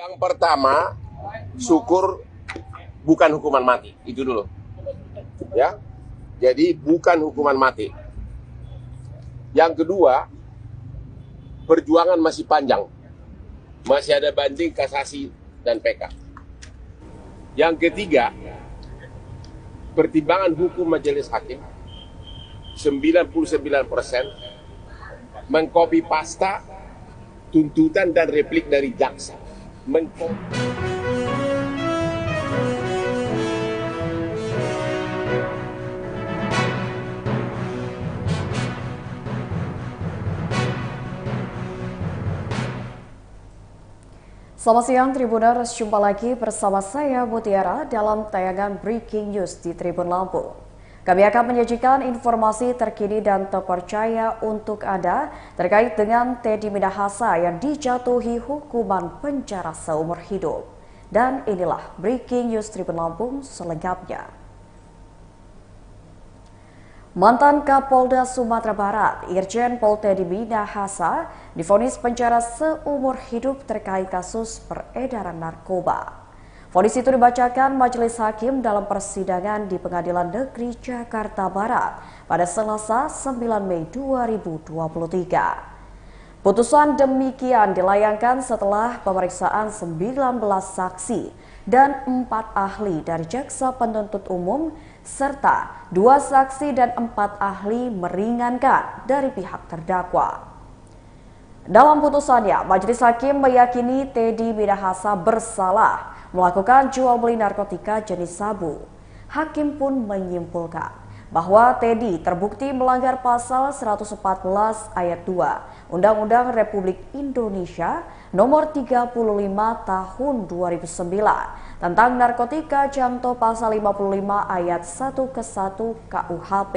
Yang pertama, syukur bukan hukuman mati. Itu dulu. Ya. Jadi bukan hukuman mati. Yang kedua, perjuangan masih panjang. Masih ada banding, kasasi, dan PK. Yang ketiga, pertimbangan hukum majelis hakim 99% mengcopy pasta tuntutan dan replik dari jaksa. Selamat siang Tribuners, jumpa lagi bersama saya Mutiara dalam tayangan Breaking News di Tribun Lampung. Kami akan menyajikan informasi terkini dan terpercaya untuk Anda terkait dengan Teddy Minahasa yang dijatuhi hukuman penjara seumur hidup. Dan inilah Breaking News Tribun Lampung selengkapnya. Mantan Kapolda Sumatera Barat, Irjen Pol Teddy Minahasa, divonis penjara seumur hidup terkait kasus peredaran narkoba. Vonis itu dibacakan majelis hakim dalam persidangan di Pengadilan Negeri Jakarta Barat pada Selasa 9 Mei 2023. Putusan demikian dilayangkan setelah pemeriksaan 19 saksi dan 4 ahli dari jaksa penuntut umum serta 2 saksi dan 4 ahli meringankan dari pihak terdakwa. Dalam putusannya, majelis hakim meyakini Teddy Minahasa bersalah melakukan jual beli narkotika jenis sabu. Hakim pun menyimpulkan bahwa Teddy terbukti melanggar pasal 114 ayat 2 Undang-Undang Republik Indonesia nomor 35 tahun 2009 tentang narkotika contoh pasal 55 ayat 1 ke 1 KUHP.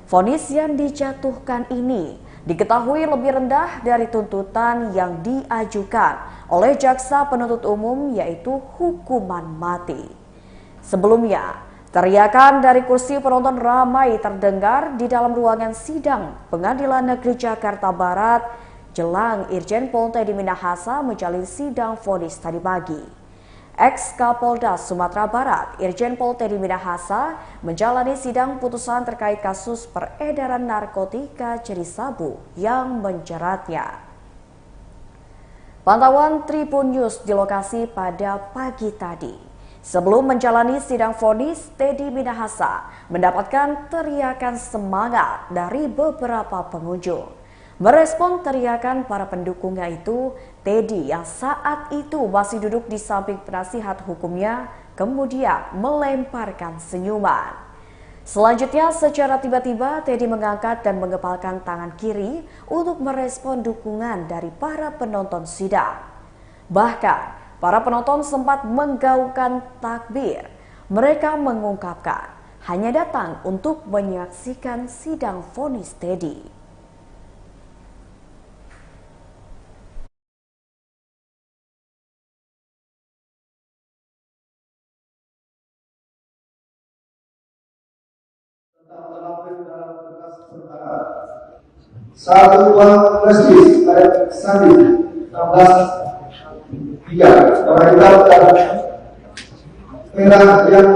Vonis yang dijatuhkan ini diketahui lebih rendah dari tuntutan yang diajukan oleh jaksa penuntut umum, yaitu hukuman mati. Sebelumnya, teriakan dari kursi penonton ramai terdengar di dalam ruangan sidang Pengadilan Negeri Jakarta Barat jelang Irjen Pol Teddy Minahasa menjalani sidang vonis tadi pagi. Ex-Kapolda Sumatera Barat, Irjen Pol Teddy Minahasa, menjalani sidang putusan terkait kasus peredaran narkotika jenis sabu yang menjeratnya. Pantauan Tribun News di lokasi pada pagi tadi. Sebelum menjalani sidang vonis, Teddy Minahasa mendapatkan teriakan semangat dari beberapa pengunjung. Merespon teriakan para pendukungnya itu, Teddy yang saat itu masih duduk di samping penasihat hukumnya kemudian melemparkan senyuman. Selanjutnya, secara tiba-tiba Teddy mengangkat dan mengepalkan tangan kiri untuk merespon dukungan dari para penonton sidang. Bahkan, para penonton sempat menggaungkan takbir. Mereka mengungkapkan hanya datang untuk menyaksikan sidang vonis Teddy. Dalam berkas perkara 1 Prestis ayat 1 16 3 karena kita merah yang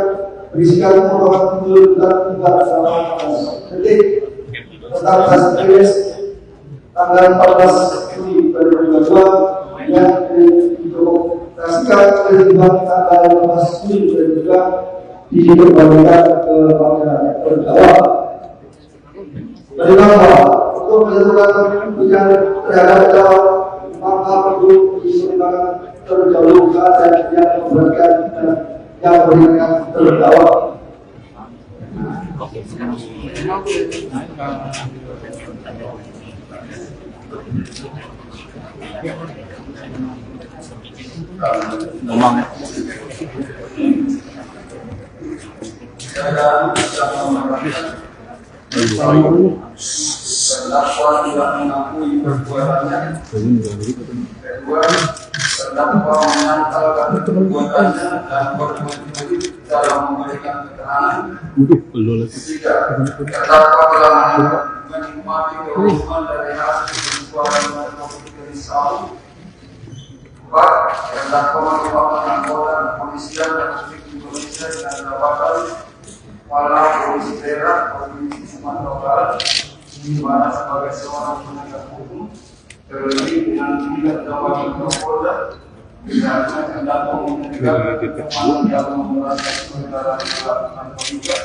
berisikan merupakan tuntutan selama 14 detik tentang kasus tanggal 14 Juli 2022 yang didokumentasikan oleh Bang tanggal 15 Juli 2022 dikembalikan ke pengadilan terdakwa. Bagaimana untuk menentukan yang terhadap terdakwa maka perlu disesuaikan terdahulu keadaan yang memberatkan dan yang meringankan terdakwa. Ngomong. Dalam terdakwa tidak mengakui perbuatannya. Kedua, terdakwa menyangkalkan perbuatannya dan bermotif dalam memberikan keterangan. Ketiga, terdakwa telah menikmati keuntungan dari hasil penjualan narkotika jenis sabu. terdakwa merupakan anggota kepolisian Republik Indonesia dengan jabatan Kepala Polisi Daerah Provinsi Sumatera Barat, di mana sebagai seorang penegak hukum terlebih dengan tingkat jabatan Kapolda, dengan terdakwa menegakkan keamanan yang memberantas peredaran narkotika,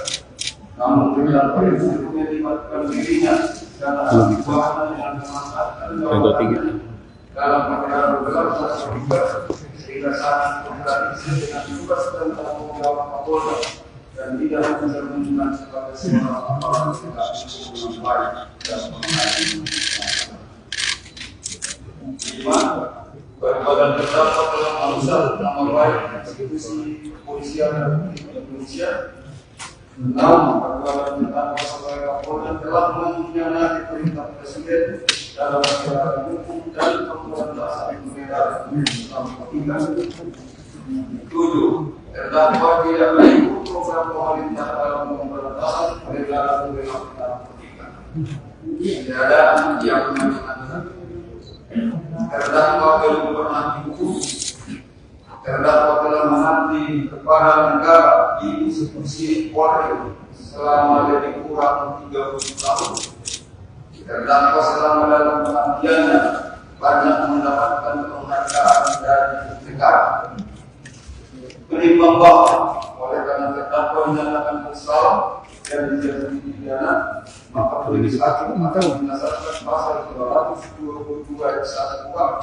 namun terdakwa itu melibatkan dirinya dalam perbuatan yang memanfaatkan jabatan dalam peredaran narkotika sehingga saat kontradiksi dengan tugas dan tanggung jawab Kapolda dan tidak mencerminkan sebagai seorang aparat penegak hukum yang baik dan menghadapi badan terdakwa telah merusak nama baik institusi kepolisian Republik Indonesia. Namun, perbuatan terdakwa sebagai Kapolda telah mengkhianati perintah Presiden dalam penegakan hukum dan pemberantasan peredaran narkotika. 7. Terdakwa tidak mengikuti program pemerintah dalam pemberantasan peredaran narkotika. Keadaan yang menyenangkan. Terdakwa belum pernah dihukum. Terdakwa telah mengabdi kepada negara di institusi Polri selama lebih kurang 30 tahun. Terdakwa selama dalam pengabdiannya banyak mendapatkan penghargaan dari negara. Menimbang bahwa oleh karena terdakwa dinyatakan bersalah dan dijatuhi pidana, maka majelis hakim akan berdasarkan pasal 222 ayat 1 KUHP,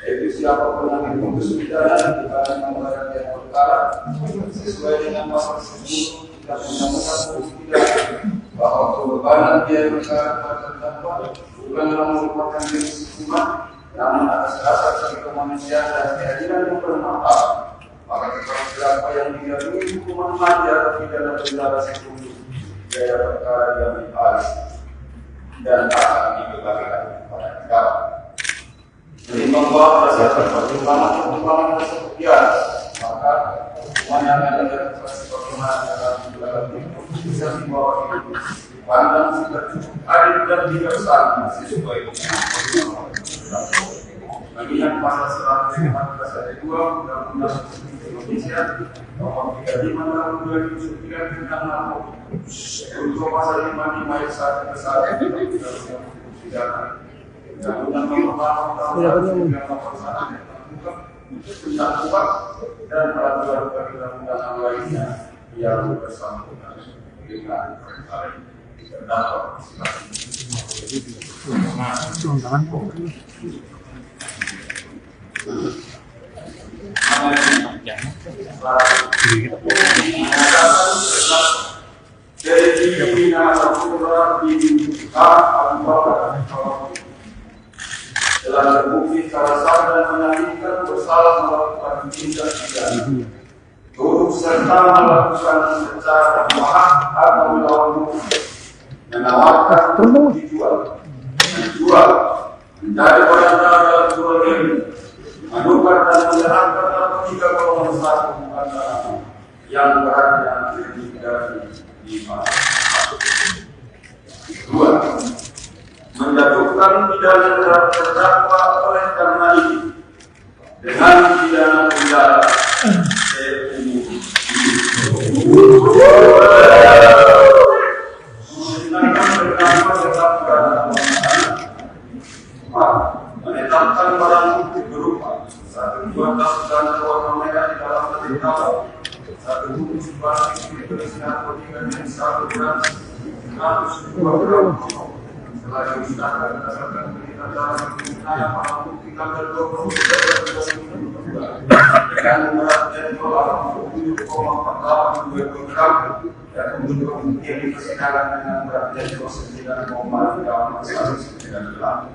yaitu siapapun yang diputus pidana dibanding membayar biaya perkara sesuai dengan pasal 10 Kitab Undang-Undang Polisi Pidana bahwa pembebanan biaya perkara kepada terdakwa bukanlah merupakan jenis hukuman, namun atas dasar dari kemanusiaan dan keadilan yang bermanfaat. Maka terdakwa yang dijatuhi hukuman mati atau pidana penjara seumur biaya perkara yang dibahas dan akan dibebankan kepada negara. Menimbang bahwa berdasarkan pertimbangan tersebut maka hukuman yang akan dijatuhkan sebagaimana dalam bisa dibawa itu dipandang sudah cukup adil dan bijaksana sesuai dengan mengingat pasal 114 ayat 2 Undang-Undang Indonesia Nomor 35 Tahun 2009 tentang narkotika. Untuk pasal 55 ayat 1 ke 1 Undang-Undang Nomor 8 Tahun 2009 tentang kuat dan peraturan perundang-undangan lainnya yang bersangkutan dengan perkara terdakwa. Telah terbukti secara sah dan meyakinkan bersalah melakukan tindak pidana, turut serta melakukan secara paham atau melawan hukum, menawarkan untuk dijual, menjual, mencari perantara dalam jual beli, menukar dan menyerahkan narkotika golongan 1 antara yang beratnya lebih dari 5. 2. Menjatuhkan pidana terhadap terdakwa oleh karena ini dengan pidana penjara seumur hidup. Menetapkan barang bukti berupa 1 kuartas dan warna merah di dalam terdakwa, 1 bungkus plastik berisi narkotika dan 1 gram 102 gram. Setelah dimusnahkan berdasarkan berita dalam penggunaan barang bukti tanggal 20 dengan beratnya 27,48 gram dan untuk pembuktian di persidangan dengan beratnya 29,39 gram.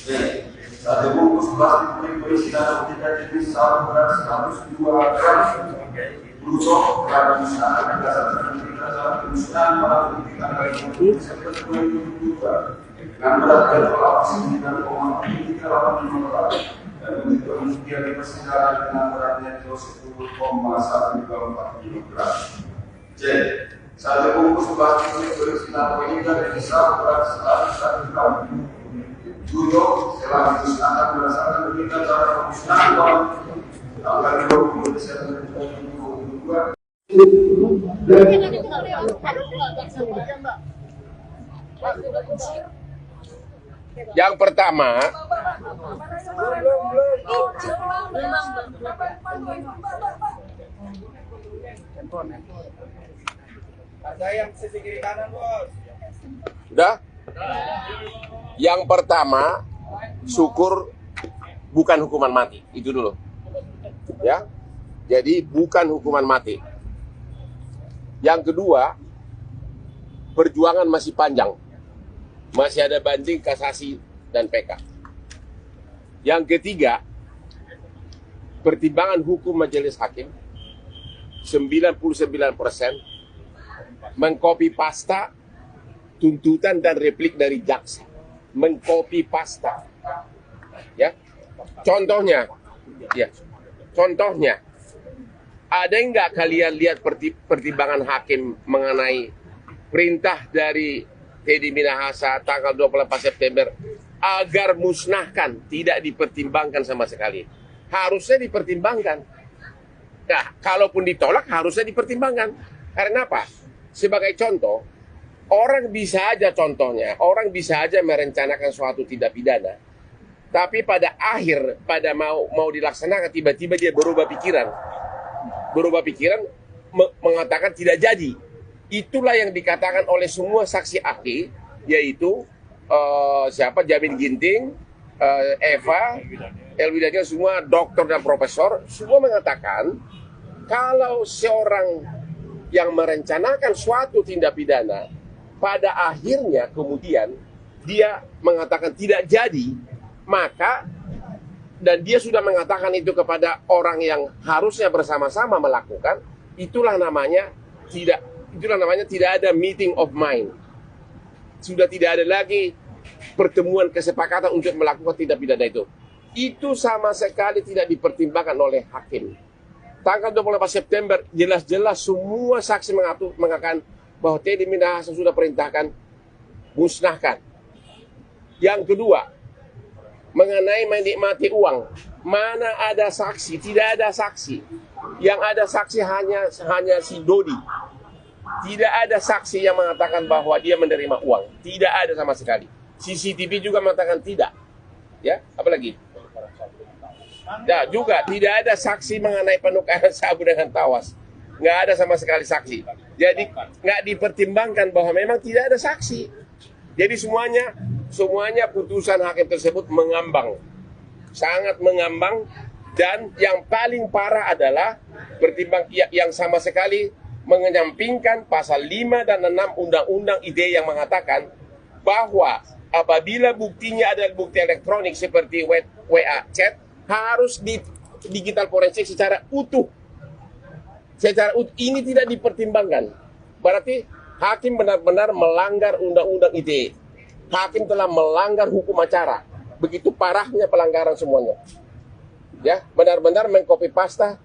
1 bungkus plastik berisi narkotika jenis sabu berat 102 gram Blusok telah dimusnahkan berdasarkan berita dalam pemusnahan barang bukti tanggal 20 Desember 2022 dengan beratnya 29,38 gram dan untuk pembuktian di persidangan dengan beratnya 10,124 gram. C. 1 bungkus plastik berisi narkotika jenis sabu berat 101 gram Tujuh, setelah dimusnahkan berdasarkan berita cara pemusnahan uang tanggal 20 Desember 2022. Yang pertama, udah. Yang pertama, syukur bukan hukuman mati. Itu dulu. Ya. Jadi bukan hukuman mati. Yang kedua, perjuangan masih panjang. Masih ada banding, kasasi, dan PK. Yang ketiga, pertimbangan hukum majelis hakim 99% mengcopy pasta tuntutan dan replik dari jaksa. Mengcopy pasta. Ya. Contohnya, ada nggak kalian lihat pertimbangan hakim mengenai perintah dari Teddy Minahasa tanggal 28 September agar musnahkan, tidak dipertimbangkan sama sekali. Harusnya dipertimbangkan. Nah, kalaupun ditolak harusnya dipertimbangkan. Karena apa? Sebagai contoh, orang bisa aja merencanakan suatu tindak pidana, tapi pada mau dilaksanakan tiba-tiba dia berubah pikiran mengatakan tidak jadi. Itulah yang dikatakan oleh semua saksi ahli, yaitu Jamin Ginting, Eva, Elwi Daniel, semua dokter dan profesor, semua mengatakan kalau seorang yang merencanakan suatu tindak pidana pada akhirnya kemudian dia mengatakan tidak jadi, maka dan dia sudah mengatakan itu kepada orang yang harusnya bersama-sama melakukan, itulah namanya tidak ada meeting of mind. Sudah tidak ada lagi pertemuan kesepakatan untuk melakukan tindak pidana itu. Itu sama sekali tidak dipertimbangkan oleh hakim. Tanggal 28 September jelas-jelas semua saksi mengatakan bahwa Teddy Minahasa sudah perintahkan musnahkan. Yang kedua, mengenai menikmati uang, mana ada saksi? Tidak ada saksi. Yang ada saksi hanya si Dodi. Tidak ada saksi yang mengatakan bahwa dia menerima uang. Tidak ada sama sekali. CCTV juga mengatakan tidak. Ya, apalagi? Ya, juga tidak ada saksi mengenai penukaran sabu dengan tawas. Nggak ada sama sekali saksi. Jadi nggak dipertimbangkan bahwa memang tidak ada saksi. Jadi semuanya putusan hakim tersebut mengambang. Sangat mengambang. Dan yang paling parah adalah yang sama sekali menyampingkan pasal 5 dan 6 Undang-Undang ITE yang mengatakan bahwa apabila buktinya adalah bukti elektronik seperti WA chat, harus di digital forensik secara utuh. Ini tidak dipertimbangkan. Berarti hakim benar-benar melanggar Undang-Undang ITE. Hakim telah melanggar hukum acara. Begitu parahnya pelanggaran semuanya. Ya, benar-benar mengcopy pasta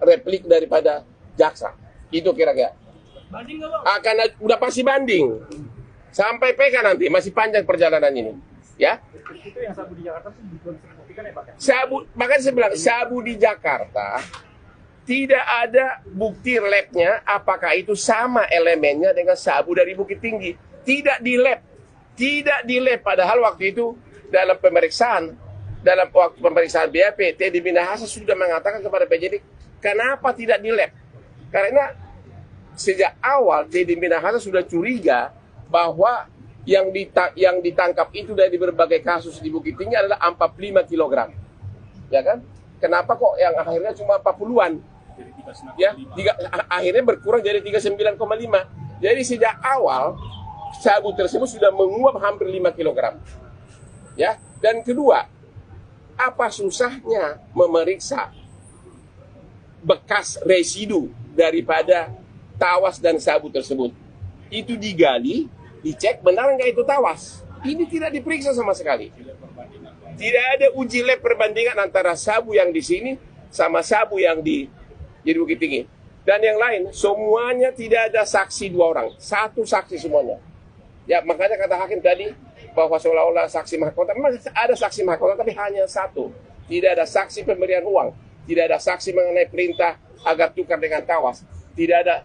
replik daripada jaksa. Itu kira-kira. Banding nggak, Bang? Udah pasti banding. Sampai PK nanti, masih panjang perjalanan ini. Ya. Itu yang sabu di Jakarta itu belum terbuktikan ya, Pak? Makanya saya bilang, sabu di Jakarta tidak ada bukti labnya apakah itu sama elemennya dengan sabu dari Bukit Tinggi. Tidak di lab. Tidak di lab. Padahal waktu itu dalam waktu pemeriksaan BAP, Teddy Minahasa sudah mengatakan kepada penyidik, kenapa tidak di lab? Karena sejak awal Teddy Minahasa sudah curiga bahwa yang ditangkap itu dari berbagai kasus di Bukit Tinggi adalah 45 kg. Ya kan? Kenapa kok yang akhirnya cuma 40-an? Ya, akhirnya berkurang jadi 39,5. Jadi sejak awal sabu tersebut sudah menguap hampir 5 kg. Ya, dan kedua, apa susahnya memeriksa bekas residu daripada tawas dan sabu tersebut? Itu digali, dicek benar nggak itu tawas. Ini tidak diperiksa sama sekali. Tidak ada uji lab perbandingan antara sabu yang di sini sama sabu yang di Bukit Tinggi. Dan yang lain, semuanya tidak ada saksi 2 orang. 1 saksi semuanya. Ya, makanya kata hakim tadi, bahwa seolah-olah saksi mahkota. Memang ada saksi mahkota, tapi hanya satu. Tidak ada saksi pemberian uang, tidak ada saksi mengenai perintah agar tukar dengan tawas. Tidak ada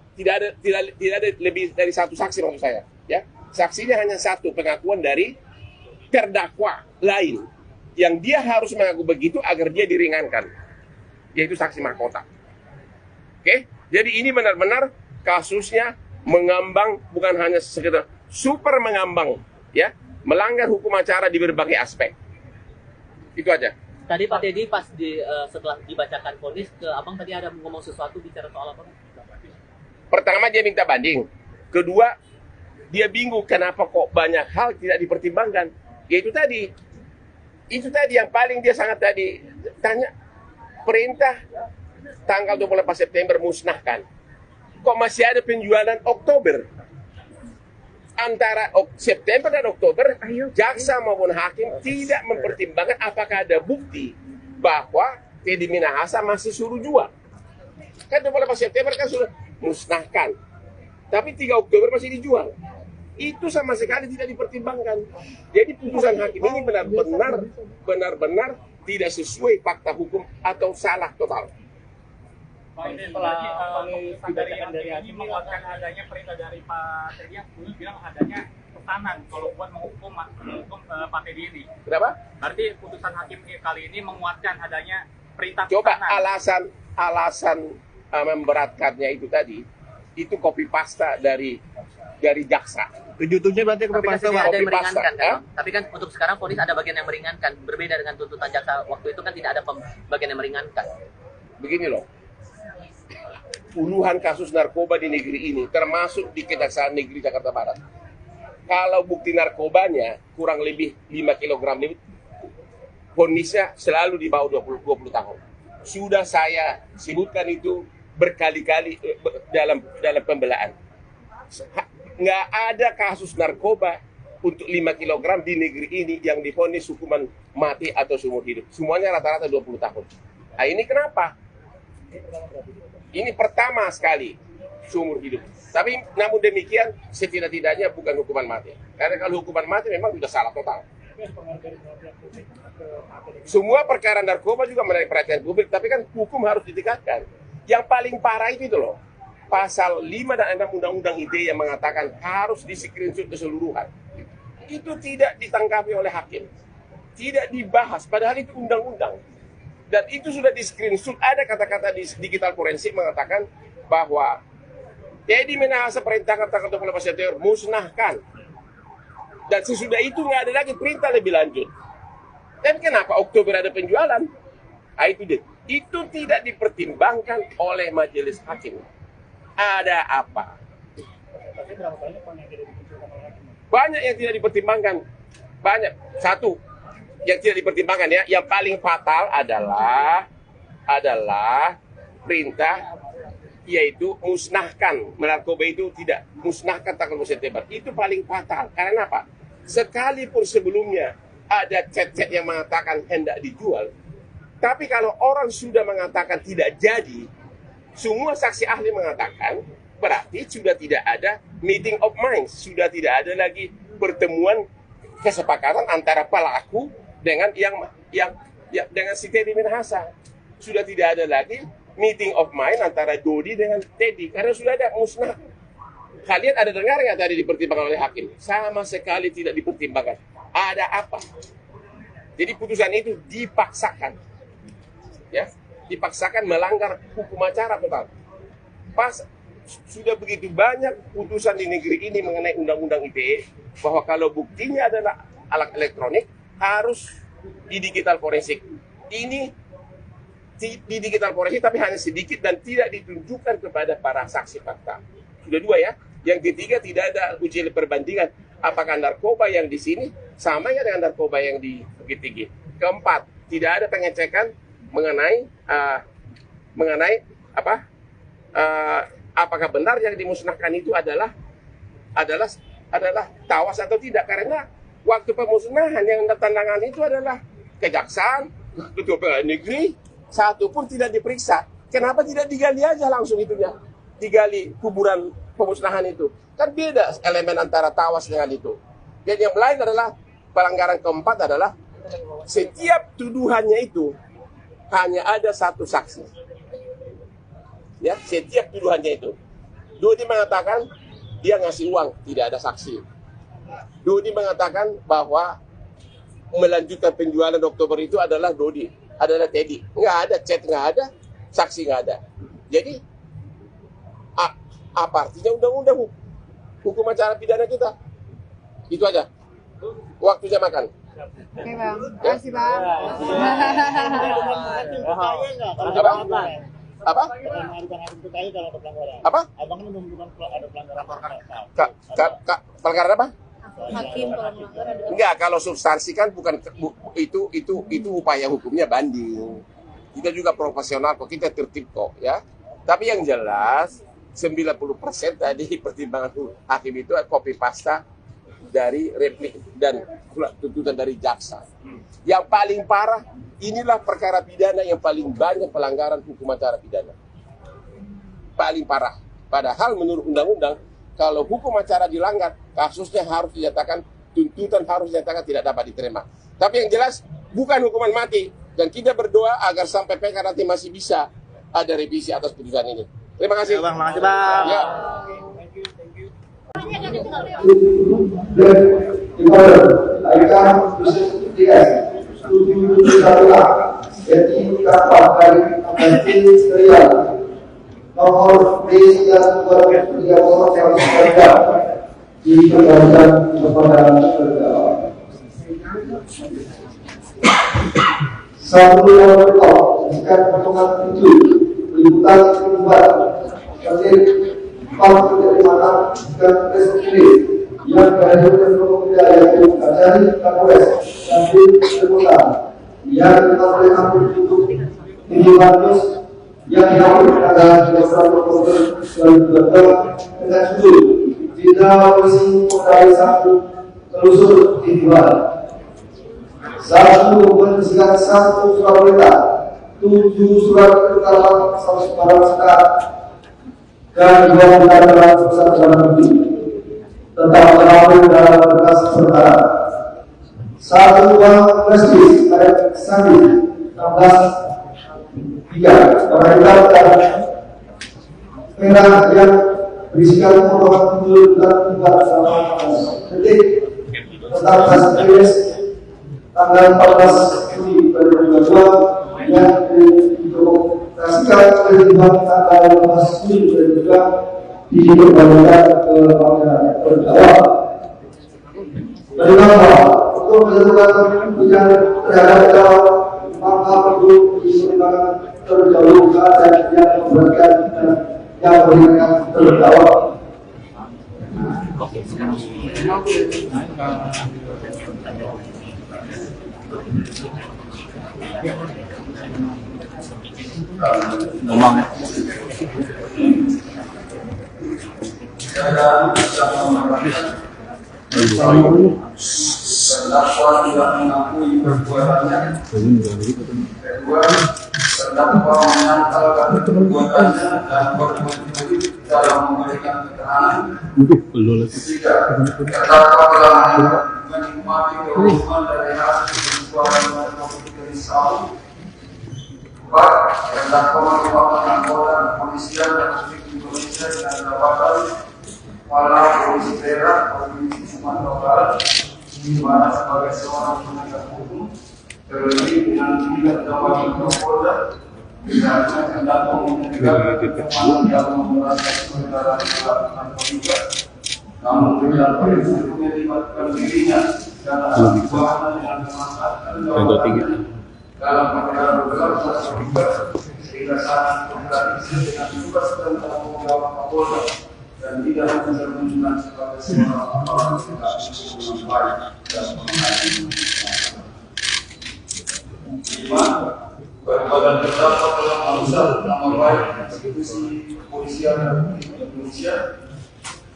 lebih dari satu saksi maksud saya. Ya, saksinya hanya satu, pengakuan dari terdakwa lain yang dia harus mengaku begitu agar dia diringankan, yaitu saksi mahkota. Oke, jadi ini benar-benar kasusnya mengambang, bukan hanya sekedar super mengambang, ya, melanggar hukum acara di berbagai aspek. Itu aja. Tadi Pak Teddy pas setelah dibacakan vonis ke Abang tadi ada ngomong sesuatu bicara soal apa? Pertama dia minta banding, kedua dia bingung kenapa kok banyak hal tidak dipertimbangkan. Yaitu tadi, itu tadi yang paling dia sangat tadi tanya, perintah tanggal 28 September musnahkan. Kok masih ada penjualan Oktober? Antara September dan Oktober, jaksa maupun hakim tidak mempertimbangkan apakah ada bukti bahwa Teddy Minahasa masih suruh jual. Kan 28 September kan sudah musnahkan, tapi 3 Oktober masih dijual. Itu sama sekali tidak dipertimbangkan. Jadi putusan hakim ini benar-benar tidak sesuai fakta hukum atau salah total. Setelah dibacakan dari hakim menguatkan adanya perintah dari Pak Teddy yang dulu bilang adanya pesanan kalau buat menghukum Pak Teddy ini. Kenapa? Berarti putusan hakim kali ini menguatkan adanya perintah Coba pesanan. alasan memberatkannya itu tadi, itu copy pasta dari jaksa. Tujuh-tujuhnya berarti Tapi kan pasal tidak ada yang copy pasta, meringankan, kan? ya? Tapi kan untuk sekarang vonis ada bagian yang meringankan, berbeda dengan tuntutan jaksa waktu itu kan tidak ada bagian yang meringankan. Begini loh, puluhan kasus narkoba di negeri ini, termasuk di Kejaksaan Negeri Jakarta Barat. Kalau bukti narkobanya kurang lebih 5 kg lebih, vonisnya selalu di bawah 20 tahun. Sudah saya sebutkan itu berkali-kali dalam pembelaan. Nggak ada kasus narkoba untuk 5 kg di negeri ini yang divonis hukuman mati atau seumur hidup. Semuanya rata-rata 20 tahun. Nah ini kenapa? Ini pertama sekali seumur hidup. Tapi namun demikian setidak-tidaknya bukan hukuman mati. Karena kalau hukuman mati memang sudah salah total. Semua perkara narkoba juga menarik perhatian publik, tapi kan hukum harus ditingkatkan. Yang paling parah itu loh, pasal 5 dan 6 Undang-Undang ITE yang mengatakan harus di-screenshot keseluruhan. Itu tidak ditanggapi oleh hakim. Tidak dibahas, padahal itu undang-undang. Dan itu sudah di-screenshot, ada kata-kata di digital forensik mengatakan bahwa Teddy Minahasa perintahkan tanggal 28 September musnahkan. Dan sesudah itu nggak ada lagi perintah lebih lanjut. Dan kenapa Oktober ada penjualan? Nah, itu deh. Itu tidak dipertimbangkan oleh majelis hakim. Ada apa? Banyak yang tidak dipertimbangkan. Banyak. Satu yang tidak dipertimbangkan ya. Yang paling fatal adalah perintah, yaitu musnahkan. Narkoba itu tidak musnahkan tanggal 1 September. Itu paling fatal. Karena apa? Sekalipun sebelumnya ada chat-chat yang mengatakan hendak dijual, tapi kalau orang sudah mengatakan tidak jadi, semua saksi ahli mengatakan berarti sudah tidak ada meeting of minds, sudah tidak ada lagi pertemuan kesepakatan antara pelaku dengan dengan si Teddy Minahasa. Sudah tidak ada lagi meeting of mind antara Dodi dengan Teddy karena sudah ada musnah. Kalian ada dengar nggak tadi dipertimbangkan oleh hakim? Sama sekali tidak dipertimbangkan. Ada apa? Jadi putusan itu dipaksakan, ya, dipaksakan melanggar hukum acara total. Pas sudah begitu banyak putusan di negeri ini mengenai undang-undang ITE bahwa kalau buktinya adalah alat elektronik harus di digital forensik. Ini di digital forensik tapi hanya sedikit dan tidak ditunjukkan kepada para saksi fakta. Sudah dua ya. Yang ketiga tidak ada uji perbandingan apakah narkoba yang di sini sama ya dengan narkoba yang di Bukit Tinggi. Keempat, tidak ada pengecekan mengenai apakah benar yang dimusnahkan itu adalah tawas atau tidak, karena waktu pemusnahan yang tandangan itu adalah kejaksaan, ketua pengadilan negeri, satu pun tidak diperiksa. Kenapa tidak digali aja langsung itunya, digali kuburan pemusnahan itu? Kan beda elemen antara tawas dengan itu. Dan yang lain adalah pelanggaran keempat adalah setiap tuduhannya itu hanya ada satu saksi. Ya, setiap tuduhannya itu. Dodi mengatakan dia ngasih uang, tidak ada saksi. Dodi mengatakan bahwa melanjutkan penjualan Oktober itu adalah Dodi, adalah Teddy. Nggak ada chat, nggak ada saksi, nggak ada. Jadi apa artinya undang-undang hukum acara pidana kita? Itu aja. Waktunya makan. Oke bang, terima kasih bang. Apa? Apa? Pelanggaran apa? Hakim kalau melanggar ada. Enggak, kalau substansi kan bukan itu upaya hukumnya banding. Kita juga profesional kok, kita tertib kok ya. Tapi yang jelas 90% tadi pertimbangan hakim itu copy pasta dari replik dan tuntutan dari jaksa. Yang paling parah, inilah perkara pidana yang paling banyak pelanggaran hukum acara pidana. Paling parah. Padahal menurut undang-undang, kalau hukum acara dilanggar, kasusnya harus dinyatakan, tuntutan harus dinyatakan tidak dapat diterima. Tapi yang jelas, bukan hukuman mati. Dan kita berdoa agar sampai PK nanti masih bisa ada revisi atas putusan ini. Terima kasih. Bang, makasih bang. Ya. Nomor B330 yang dikembalikan kepada terdakwa. Satu nomor jika potongan itu liputan kedua tertib 4 penerimaan dan restrukturis yang dari Kementerian yaitu dari Kapolres dan tim liputan yang kita boleh ambil untuk 700 yang diambil pada 21 Oktober 2022 dengan judul Tindak Polisi Polda 1 telusur individual. 1. Membersihkan 1 surat perintah, 7 surat keterangan 1 barang sekat dan 2 peraturan pusat dalam negeri tentang penampilan dalam berkas perkara. 1 uang prestis ayat sandi 16 3. Pemerintah dan merah yang berisikan potongan tujuh dan 4 detik tentang hasil tanggal 14 Juli 2022 yang didokterasikan oleh Bank tanggal 15 Juli 2022 dikembalikan kepada terdakwa. Bagaimana untuk menentukan pilihan terhadap terdakwa, maka perlu dipertimbangkan terdahulu keadaan yang memberatkan dan yang meringankan terdakwa. Ngomong ya. Terdakwa tidak mengakui perbuatannya. Kedua, terdakwa menyangkalkan perbuatannya dan bermotif dalam memberikan keterangan. Ketiga, terdakwa telah menikmati keuntungan dari hasil penjualan narkotika dari Saudi. 4. Terdakwa merupakan anggota kepolisian Republik Indonesia dengan jabatan Kepala Polisi Daerah Provinsi Sumatera Barat, di mana sebagai seorang penegak hukum terlebih dengan tidak jabatan Kapolda, misalnya terdakwa menegakkan keamanan dalam memberantas peredaran narkotika, namun tidak pada sebelumnya melibatkan dirinya dalam perbuatan yang memanfaatkan jabatannya dalam perkara begal narkotika sehingga sangat kontradiksi dengan tugas dan tanggung jawab Kapolda dan tidak mencerminkan sebagai seorang aparat penegak hukum yang baik dan menghadiri. 5. Perbuatan terdakwa telah merusak nama baik institusi kepolisian Republik Indonesia.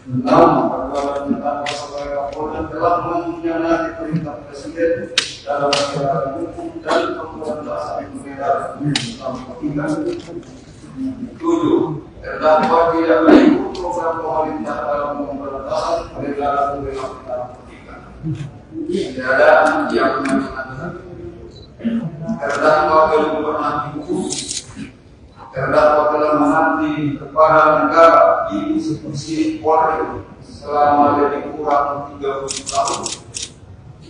6. Perbuatan terdakwa sebagai Kapolda telah mengkhianati perintah Presiden dalam penegakan hukum dan pemberantasan peredaran narkotika. 7. Terdakwa tidak mengikuti program pemerintah dalam pemberantasan peredaran narkotika. Tidak ada yang mengatakan terdakwa telah menghormati hukum, terdakwa telah mengabdi kepada negara di institusi Polri selama lebih kurang 30 tahun.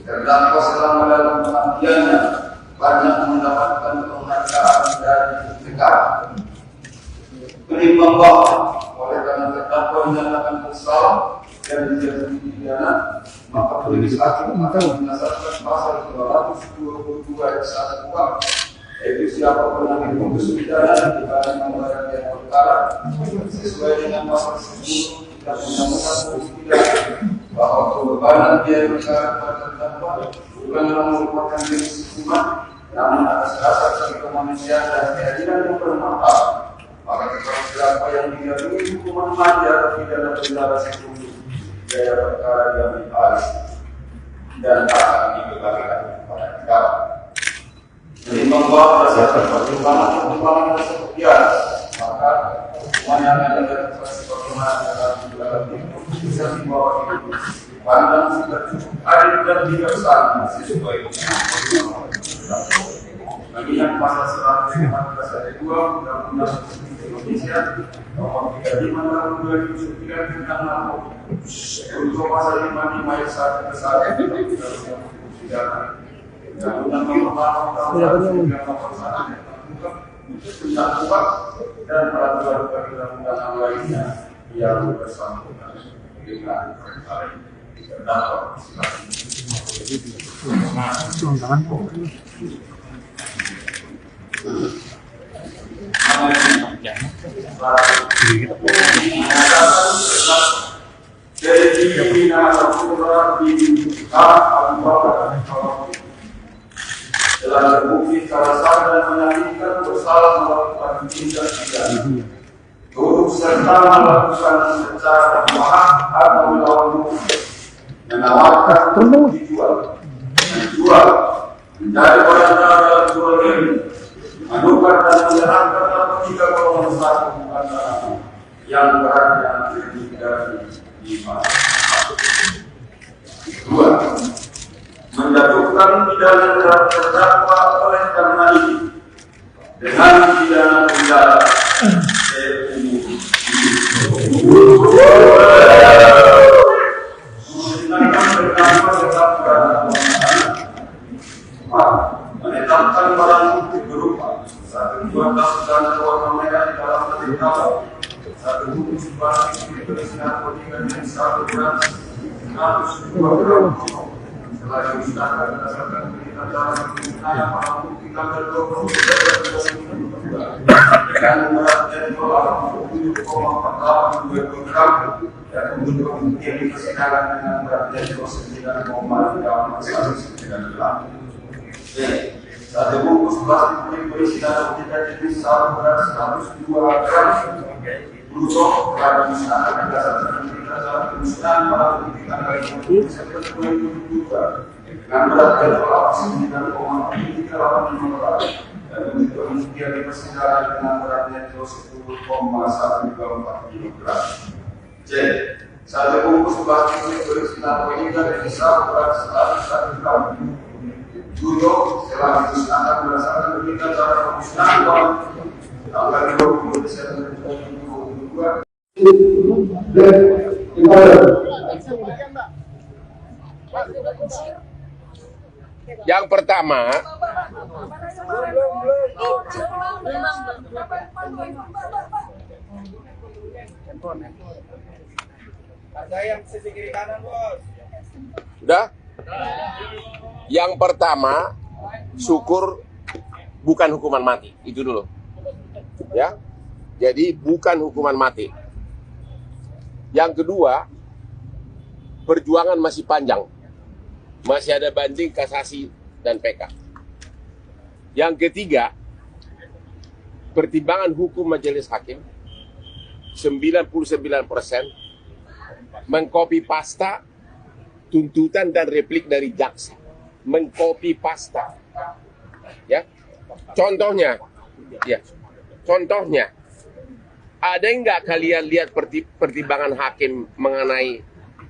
Terdakwa selama dalam pengabdiannya banyak mendapatkan penghargaan dari negara. Menimbang bahwa oleh karena terdakwa menyatakan bersalah dan dijatuhi pidana, maka majelis hakim akan berdasarkan pasal 222 ayat 1 KUHP, yaitu siapapun yang diputus pidana dibanding membayar biaya perkara sesuai dengan pasal 10 dan undang-undang pidana, bahwa pembebanan biaya perkara kepada terdakwa bukanlah merupakan jenis hukuman, namun atas dasar kemanusiaan dan keadilan yang bermanfaat. Maka terdakwa yang dijatuhi hukuman mati atau pidana penjara seumur biaya perkara yang dibahas dan akan dibebankan kepada negara. Menimbang bahwa berdasarkan pertimbangan yang sepertian, maka hukuman yang ada dalam pertimbangan dalam bisa dibawa itu pandang sudah cukup adil dan bijaksana sesuai dengan mengingat pasal 114 ayat 2 Undang-Undang Indonesia Nomor 35 Tahun 2009 tentang narkoba. Untuk pasal 55 ayat 1 ke 1 pidana dan Undang-Undang Tahun 2009 tentang kuat dan peraturan perundang-undangan lainnya yang bersangkutan dengan perkara terdakwa. Telah terbukti secara sah dan meyakinkan bersalah melakukan tindak pidana, turut serta melakukan secara mahal atau melawan hukum, menawarkan untuk dijual, menjual, menjadi perantara dalam jual beli, menukar dan menyerahkan narkotika golongan 1 antara yang beratnya lebih dari 5. 2. Menjatuhkan pidana terhadap terdakwa oleh karena ini dengan pidana penjara seumur hidup. Menetapkan barang bukti berupa 1 2 tas dan warna merah di dalam terdakwa, 1 buku plastik berisi narkotika dan 1 gram 102 gram. Setelah dimusnahkan berdasarkan berita dalam penggunaan barang bukti tanggal 22 dengan berat dari 7,4822 gram dan untuk kemudian di persidangan dengan berat dari 29,319 gram. 1 bungkus plastik berisi narkotika jenis sabu berat 102 gram bruto telah dimusnahkan berdasarkan berita dalam pemusnahan barang bukti tanggal 20 Desember 2022 dengan berat dari 9,385 gram dan untuk kemudian di persidangan dengan beratnya 10,124 gram. C. 1 bungkus plastik berisi narkotika jenis sabu berat 101 gram bruto setelah dimusnahkan berdasarkan berita cara pemusnahan barang tanggal 20 Desember 2022. Yang pertama, sudah? Yang pertama, syukur bukan hukuman mati, itu dulu. Ya. Jadi bukan hukuman mati. Yang kedua, perjuangan masih panjang. Masih ada banding, kasasi, dan PK. Yang ketiga, pertimbangan hukum majelis hakim 99% mengcopy pasta tuntutan dan replik dari jaksa. Mengcopy pasta. Ya. Contohnya, ada nggak kalian lihat pertimbangan hakim mengenai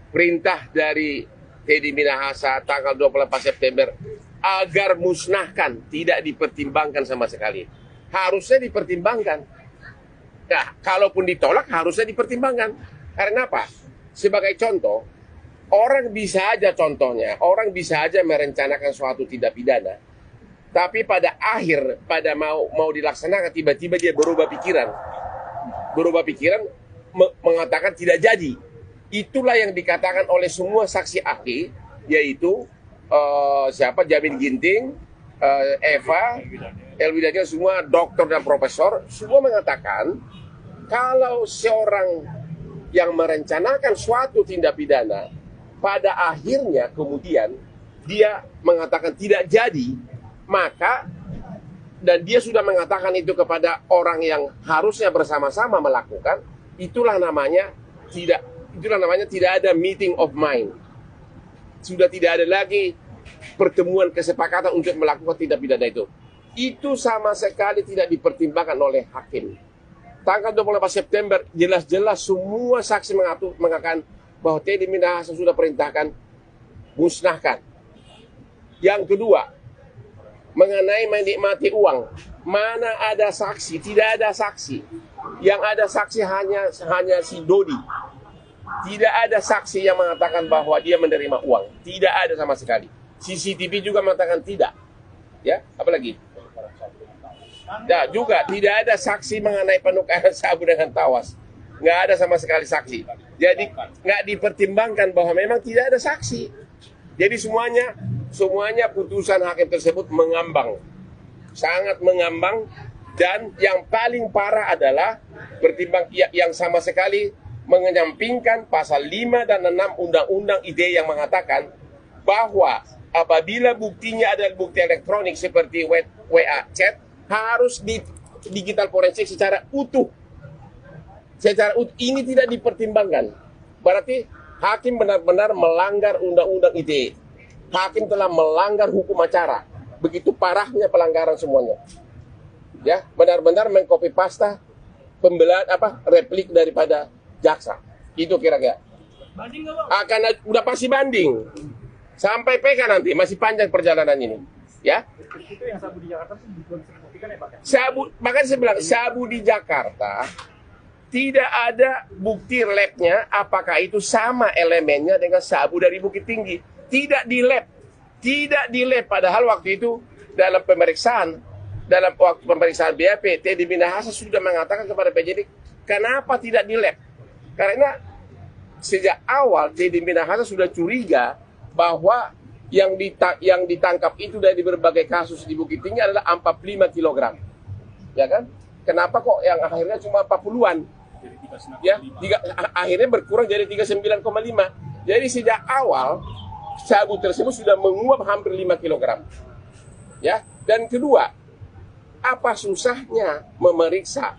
perintah dari Teddy Minahasa tanggal 28 September agar musnahkan, tidak dipertimbangkan sama sekali. Harusnya dipertimbangkan. Nah, kalaupun ditolak harusnya dipertimbangkan. Karena apa? Sebagai contoh, orang bisa aja merencanakan suatu tindak pidana, tapi pada akhir, pada mau dilaksanakan, tiba-tiba dia berubah pikiran, mengatakan tidak jadi. Itulah yang dikatakan oleh semua saksi ahli, yaitu Jamin Ginting, Eva, Elwi Daniel, semua dokter dan profesor, semua mengatakan kalau seorang yang merencanakan suatu tindak pidana, pada akhirnya kemudian dia mengatakan tidak jadi, maka dan dia sudah mengatakan itu kepada orang yang harusnya bersama-sama melakukan, itulah namanya tidak ada meeting of mind. Sudah tidak ada lagi pertemuan kesepakatan untuk melakukan tindak pidana itu. Itu sama sekali tidak dipertimbangkan oleh hakim. Tanggal 28 September jelas-jelas semua saksi mengatakan bahwa Teddy Minahasa sudah perintahkan musnahkan. Yang kedua, mengenai menikmati uang, mana ada saksi? Tidak ada saksi. Yang ada saksi hanya si Dodi. Tidak ada saksi yang mengatakan bahwa dia menerima uang. Tidak ada sama sekali. CCTV juga mengatakan tidak. Ya, apalagi? Nah, juga tidak ada saksi mengenai penukaran sabu dengan tawas. Nggak ada sama sekali saksi. Jadi nggak dipertimbangkan bahwa memang tidak ada saksi. Jadi semuanya putusan hakim tersebut mengambang. Sangat mengambang. Dan yang paling parah adalah yang sama sekali menyampingkan pasal 5 dan 6 Undang-Undang ITE yang mengatakan bahwa apabila buktinya adalah bukti elektronik seperti WA chat, harus di digital forensik secara utuh. Ini tidak dipertimbangkan. Berarti hakim benar-benar melanggar Undang-Undang ITE. Hakim telah melanggar hukum acara. Begitu parahnya pelanggaran semuanya. Ya, benar-benar mengcopy paste pembelaan replik daripada jaksa. Itu kira-kira. Banding nggak, Bang? Udah pasti banding. Sampai PK nanti masih panjang perjalanan ini. Ya. Itu yang sabu di Jakarta tuh belum bisa dibuktikan ya, Pak? Makanya saya bilang sabu di Jakarta tidak ada bukti labnya apakah itu sama elemennya dengan sabu dari Bukit Tinggi. Tidak di lab. Padahal waktu itu dalam waktu pemeriksaan BAP, Teddy Minahasa sudah mengatakan kepada penyidik, kenapa tidak di lab? Karena sejak awal Teddy Minahasa sudah curiga bahwa yang ditangkap itu dari berbagai kasus di Bukit Tinggi adalah 45 kg. Ya kan? Kenapa kok yang akhirnya cuma 40-an? Ya, akhirnya berkurang jadi 39,5. Jadi sejak awal sabu tersebut sudah menguap hampir 5 kg. Ya, dan kedua, apa susahnya memeriksa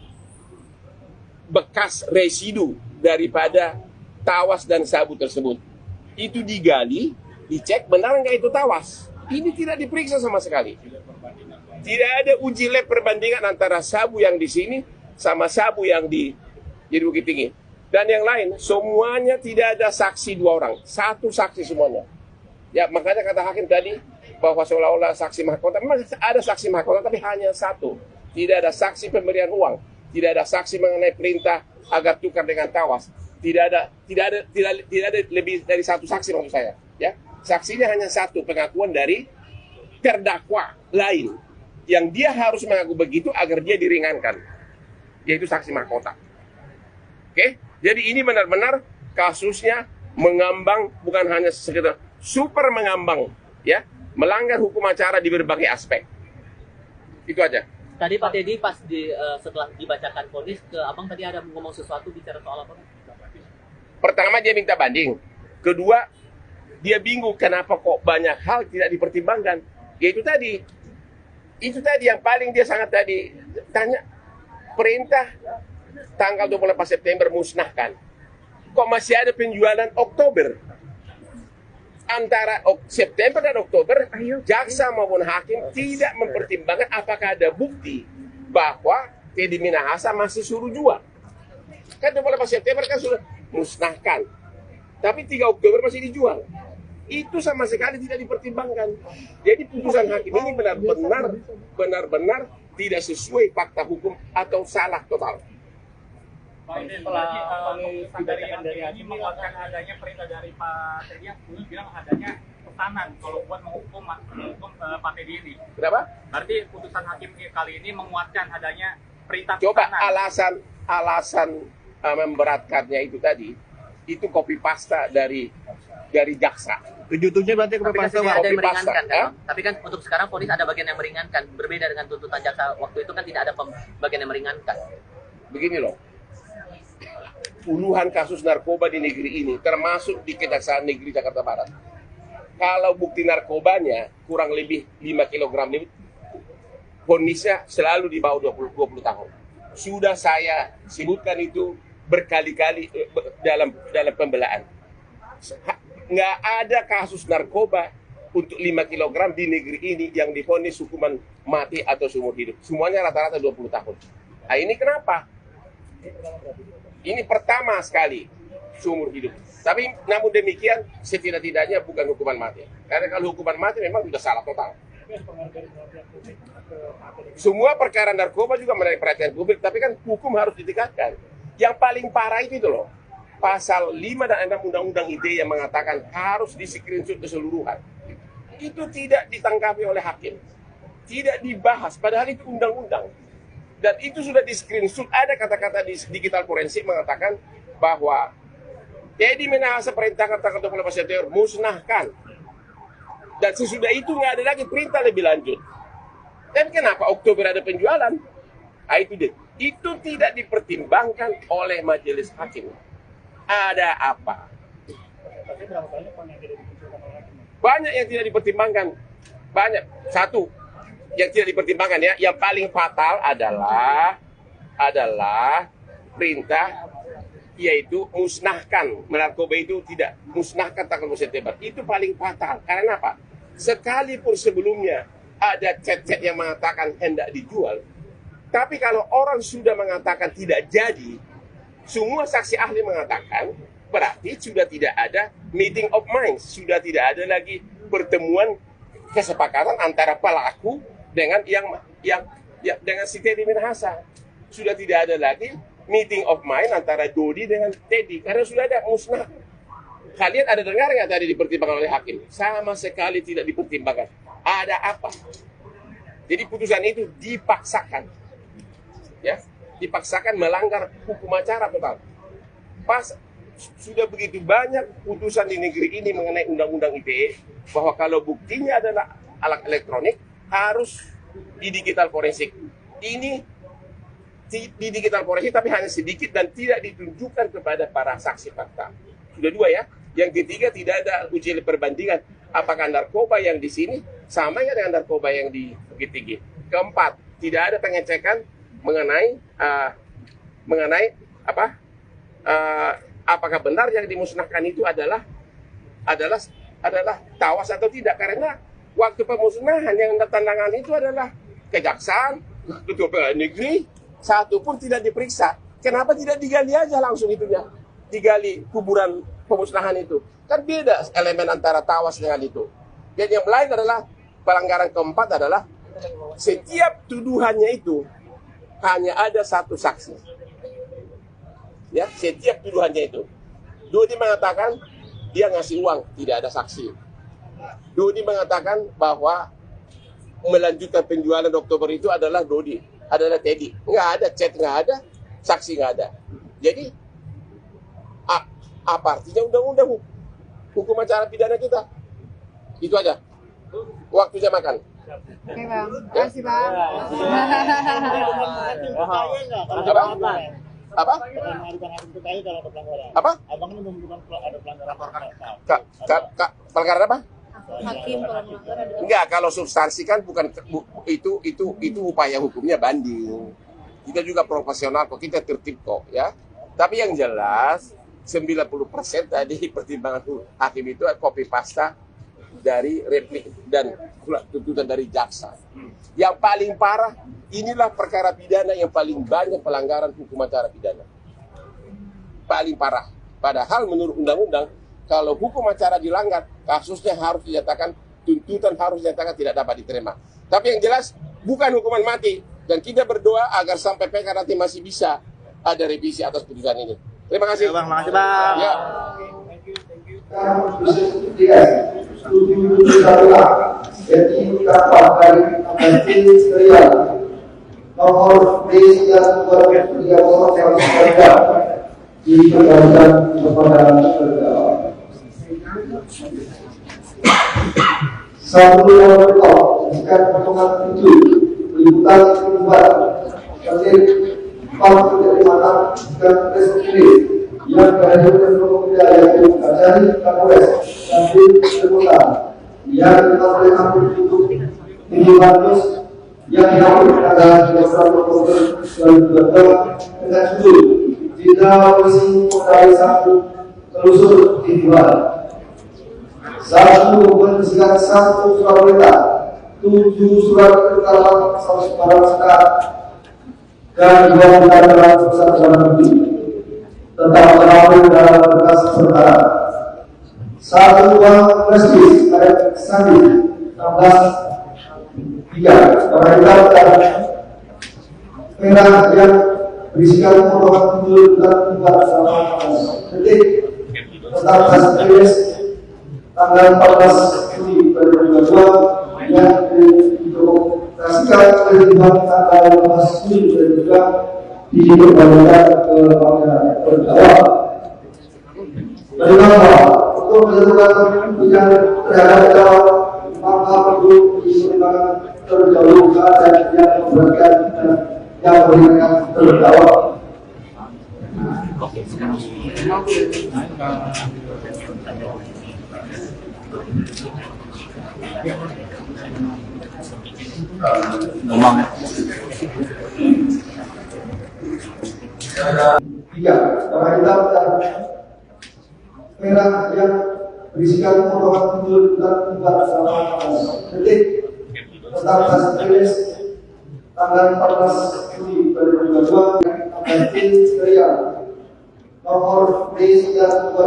bekas residu daripada tawas dan sabu tersebut? Itu digali, dicek benar nggak itu tawas. Ini tidak diperiksa sama sekali. Tidak ada uji lab perbandingan antara sabu yang di sini sama sabu yang di Bukit Tinggi. Dan yang lain, semuanya tidak ada saksi 2 orang. 1 saksi semuanya. Ya, makanya kata hakim tadi bahwa seolah-olah saksi mahkota. Memang ada saksi mahkota, tapi hanya 1. Tidak ada saksi pemberian uang. Tidak ada saksi mengenai perintah agar tukar dengan tawas. Tidak ada lebih dari 1 saksi maksud saya. Ya, saksinya hanya 1, pengakuan dari terdakwa lain yang dia harus mengaku begitu agar dia diringankan, yaitu saksi mahkota. Oke, jadi ini benar-benar kasusnya mengambang, bukan hanya sekedar super mengambang, ya, melanggar hukum acara di berbagai aspek. Itu aja. Tadi Pak Teddy pas setelah dibacakan vonis ke Abang tadi ada ngomong sesuatu bicara soal apa? Pertama dia minta banding. Kedua, dia bingung kenapa kok banyak hal tidak dipertimbangkan. Yaitu tadi. Itu tadi yang paling dia sangat tadi tanya. Perintah tanggal 28 September musnahkan. Kok masih ada penjualan Oktober? Antara September dan Oktober, jaksa maupun hakim tidak mempertimbangkan apakah ada bukti bahwa Teddy Minahasa masih suruh jual. Kan 28 September kan sudah musnahkan. Tapi 3 Oktober masih dijual. Itu sama sekali tidak dipertimbangkan. Jadi putusan hakim ini benar-benar tidak sesuai fakta hukum atau salah total. Pak, ini setelah dari hakim menguatkan adanya perintah dari Pak Teddy yang bilang adanya pesanan kalau buat menghukum Pak Teddy ini. Kenapa? Berarti putusan hakim kali ini menguatkan adanya perintah Coba pesanan. alasan memberatkannya itu tadi, itu copy pasta dari jaksa. Tujuh-tujuhnya berarti Tapi kan kepada tidak ada yang Kopi meringankan pasta, kan, ya? Bang? Tapi kan untuk sekarang vonis ada bagian yang meringankan, berbeda dengan tuntutan jaksa waktu itu kan tidak ada bagian yang meringankan. Begini loh, puluhan kasus narkoba di negeri ini, termasuk di Kejaksaan Negeri Jakarta Barat. Kalau bukti narkobanya kurang lebih 5 kg lebih, vonisnya selalu di bawah 20 tahun. Sudah saya sebutkan itu berkali-kali dalam pembelaan. Nggak ada kasus narkoba untuk 5 kg di negeri ini yang divonis hukuman mati atau seumur hidup. Semuanya rata-rata 20 tahun. Nah, ini kenapa? Ini pertama sekali seumur hidup. Tapi namun demikian setidak-tidaknya bukan hukuman mati. Karena kalau hukuman mati memang sudah salah total. Semua perkara narkoba juga menarik perhatian publik, tapi kan hukum harus ditingkatkan. Yang paling parah itu loh, pasal 5 dan 6 Undang-Undang ITE yang mengatakan harus di-screenshot keseluruhan. Itu tidak ditangkapi oleh hakim. Tidak dibahas, padahal itu undang-undang. Dan itu sudah di-screenshot, ada kata-kata di digital forensik mengatakan bahwa Teddy Minahasa perintahkan tanggal 28 September musnahkan. Dan sesudah itu nggak ada lagi perintah lebih lanjut. Dan kenapa Oktober ada penjualan? Nah, itu dia. Itu tidak dipertimbangkan oleh majelis hakim. Ada apa? Banyak yang tidak dipertimbangkan. Banyak. Satu yang tidak dipertimbangkan ya. Yang paling fatal adalah perintah, yaitu musnahkan. Narkoba itu tidak musnahkan tanggal 2 September. Itu paling fatal. Karena apa? Sekalipun sebelumnya ada chat-chat yang mengatakan hendak dijual, tapi kalau orang sudah mengatakan tidak jadi, semua saksi ahli mengatakan, berarti sudah tidak ada meeting of minds, sudah tidak ada lagi pertemuan kesepakatan antara pelaku dengan dengan si Teddy Minahasa. Sudah tidak ada lagi meeting of mind antara Dodi dengan Teddy, karena sudah ada musnah. Kalian ada dengar nggak tadi dipertimbangkan oleh hakim? Sama sekali tidak dipertimbangkan. Ada apa? Jadi putusan itu dipaksakan, ya, dipaksakan melanggar hukum acara total. Pas sudah begitu banyak putusan di negeri ini mengenai undang-undang ITE bahwa kalau buktinya adalah alat elektronik harus di digital forensik. Ini di digital forensik tapi hanya sedikit dan tidak ditunjukkan kepada para saksi fakta. Sudah dua ya. Yang ketiga, tidak ada uji perbandingan apakah narkoba yang di sini sama ya dengan narkoba yang di Bukit Tinggi. Keempat, tidak ada pengecekan mengenai apakah benar yang dimusnahkan itu adalah tawas atau tidak, karena waktu pemusnahan yang tandangan itu adalah kejaksaan, ketua pengadilan negeri, satu pun tidak diperiksa. Kenapa tidak digali aja langsung itunya? Digali kuburan pemusnahan itu. Kan beda elemen antara tawas dengan itu. Dan yang lain adalah pelanggaran keempat adalah setiap tuduhannya itu hanya ada satu saksi. Ya, setiap tuduhannya itu. Dodi mengatakan dia ngasih uang, tidak ada saksi. Dodi mengatakan bahwa melanjutkan penjualan Oktober itu adalah Dodi, adalah Teddy. Nggak ada chat, nggak ada, saksi nggak ada. Jadi apa artinya undang-undang hukum acara pidana kita? Itu aja. Waktunya makan. Oke bang, makasih bang. Apa? Apa? Pelanggaran apa? Hakim kalau melanggar ada. Enggak, kalau substansi kan bukan itu upaya hukumnya banding. Kita juga profesional kok, kita tertib kok ya. Tapi yang jelas 90% tadi pertimbangan hakim itu copy pasta dari replik dan tuntutan dari jaksa. Yang paling parah, inilah perkara pidana yang paling banyak pelanggaran hukum acara pidana. Paling parah. Padahal menurut undang-undang kalau hukum acara dilanggar, kasusnya harus dinyatakan, tuntutan harus dinyatakan tidak dapat diterima. Tapi yang jelas bukan hukuman mati, dan kita berdoa agar sampai PK nanti masih bisa ada revisi atas putusan ini. Terima kasih. Bang, makasih Bang. Ya. Nomor dikembalikan kepada terdakwa. Satu yang berikut jika potongan itu liputan kedua hasil 4 penerimaan dan restitusi yang dari Kementerian yaitu Kajari Kapolres dan tim Kementerian yang dilakukan oleh akun YouTube ini bagus yang dilakukan pada 21 Oktober 2022 dengan judul tidak polisi modal satu telusur individual. Satu membersihkan 1 surat perintah, 7 surat keterangan 1 barang sekat dan 2 dalam pusat barang bukti tetap terlalu dalam berkas perkara. 1 uang prestis ayat sandi 16(3) pemerintah dan merah yang berisikan potongan tujuh dan 4 detik tentang hasil tanggal 14 Juli 2022 yang didokumentasikan oleh tanggal 15 Juli 2022 dikembalikan ke terdakwa. Bagaimana untuk menentukan pilihan terhadap terdakwa, maka perlu dipertimbangkan terdahulu keadaan yang memberatkan dan yang meringankan terdakwa. Ngomong ya. 3. Pemerintah dan merah yang berisikan potongan tujuh dan 4 detik tentang hasil tanggal 14 Juli 2022 dan tim Krian nomor D330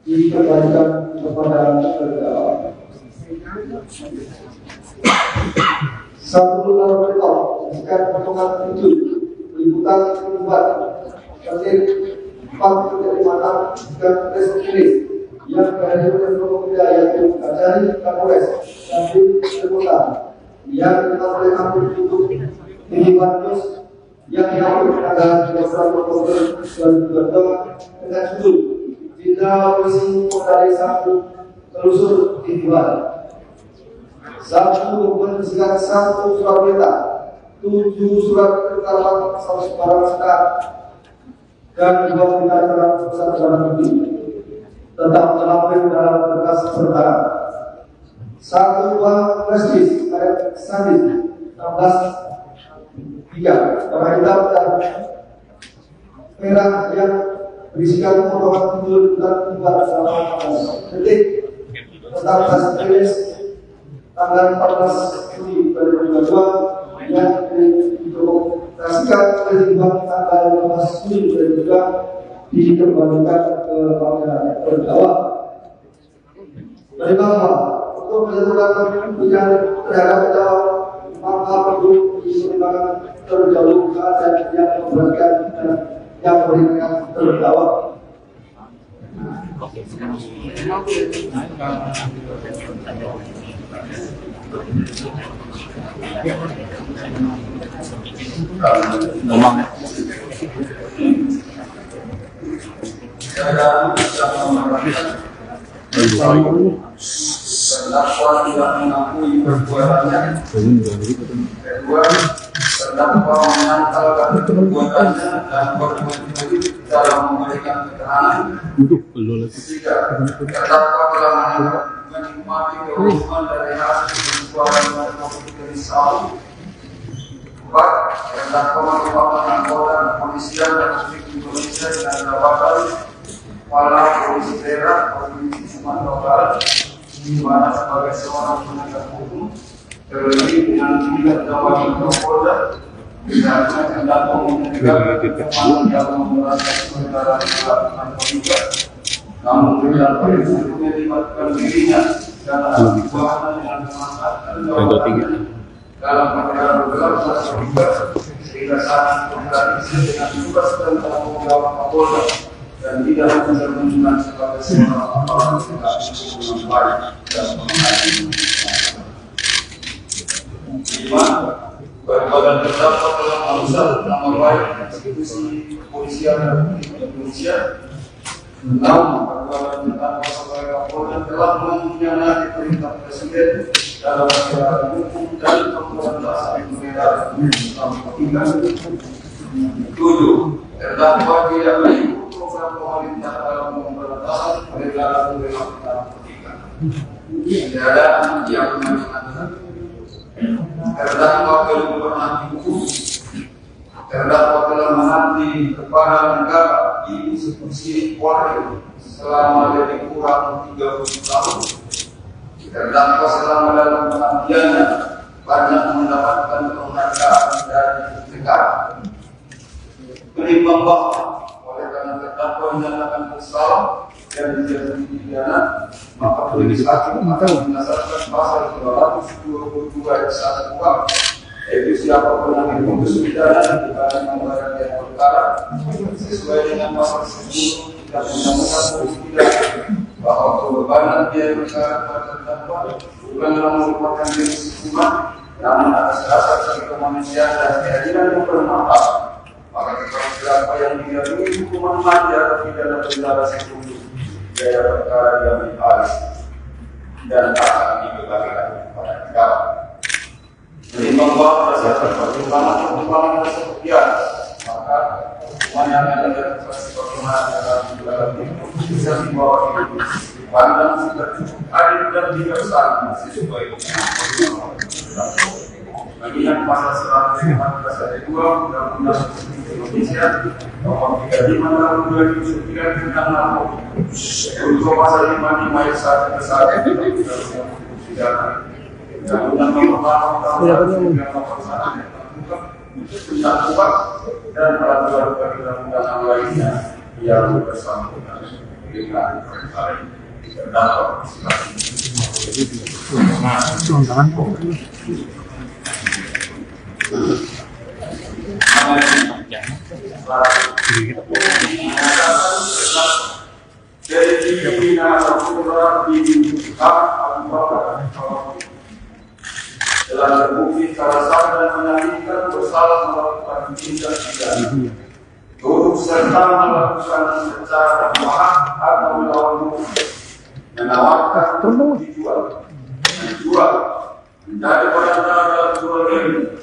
dikembalikan kepada terdakwa. 1 dalam berikut jika potongan itu liputan kedua hasil 4 penerimaan dan restitusi yang dari Kementerian yaitu Kajari Kapolres dan tim Kementerian yang dilakukan oleh akun YouTube ini bagus yang dilakukan pada 21 Oktober 2022 dengan judul tidak polisi modal satu telusur individual. 1 membersihkan 1 surat perintah, 7 surat keterangan 1 barang sekat dan 2 dalam pusat barang bukti tetap terlampir dalam berkas perkara. 1 uang prestis ayat sandi 16(3) pemerintah dan merah yang berisikan potongan tujuh dan 4 detik tentang hasil tanggal 14 Juli 2022 yang didokumentasikan oleh tanggal 15 Juli 2022 dikembalikan ke terdakwa. Bagaimana untuk menentukan pilihan terhadap terdakwa, maka perlu dipertimbangkan terdahulu keadaan yang memberatkan dan yang meringankan terdakwa. Ngomong ya. Terdakwa tidak mengakui perbuatannya. Kedua, terdakwa menyangkalkan perbuatannya dan bermotif dalam memberikan keterangan. Tiga, terdakwa telah menikmati keuntungan dari hasil penjualan dan keputusan. 4. Terdakwa merupakan anggota kepolisian Republik Indonesia dan jabatan Kepala Polisi Daerah Provinsi Sumatera Barat, di mana sebagai seorang penegak hukum terlebih dengan tidak jabatan Kapolda namun dengan prinsipnya dilakukan dirinya dalam perbuatan yang memanfaatkan dalam perkara berat sehingga saat berkomunikasi dengan tugas dan tanggung jawab Kapolda dan tidak mencerminkan sebagai seorang aparat yang baik dan menghadiri. Lima, berbagai terdapat dalam alusal nama baik institusi kepolisian Republik Indonesia. 6. Perbuatan tentang sebagai Kapolda telah mengkhianati perintah Presiden dalam perkara hukum dan pemberantasan negara. 7. Terdakwa tidak mengikuti program pemerintah dalam pemberantasan peredaran narkotika. Keadaan yang menyenangkan. Terdakwa belum pernah dihukum. Terdakwa telah mengabdi kepada negara di institusi Polri selama lebih kurang 30 tahun. Terdakwa selama dalam pengabdiannya banyak mendapatkan penghargaan dari negara. Menimbang bahwa oleh karena terdakwa menyatakan bersalah dan dijatuhi pidana, maka majelis hakim akan berdasarkan pasal 222 ayat 1 KUHP, yaitu siapapun yang diputus pidana dibanding membayar biaya perkara sesuai dengan pasal 10 dan undang-undang polisi pidana bahwa pembebanan biaya perkara pada terdakwa bukanlah merupakan jenis hukuman, namun atas dasar kemanusiaan dan keadilan yang bermanfaat. Maka terdakwa yang didahului hukuman mati atau pidana penjara seumur biaya perkara yang dibalik dan akan dibebankan kepada negara. Menimbang bahwa berdasarkan pertimbangan kesekian, maka hukuman yang ada dalam perkara dalam bisa dibawa itu pandang sudah cukup adil dan bijaksana sesuai dengan bagian pasal 114 ayat 2 Undang-Undang Indonesia Nomor 35 Tahun 2009 tentang narkotika untuk pasal 55 ayat 1 ke 1 Undang-Undang Pidana dan Undang-Undang tentang kuat dan peraturan perundang-undangan lainnya yang bersangkutan dengan perkara terdakwa. Dari pimpinan Kapolda telah terbukti secara sah dan meyakinkan bersalah melakukan tindak pidana, turut serta melakukan secara mahal atau melawan hukum, menawarkan untuk dijual, menjual, menjadi barang jual beli,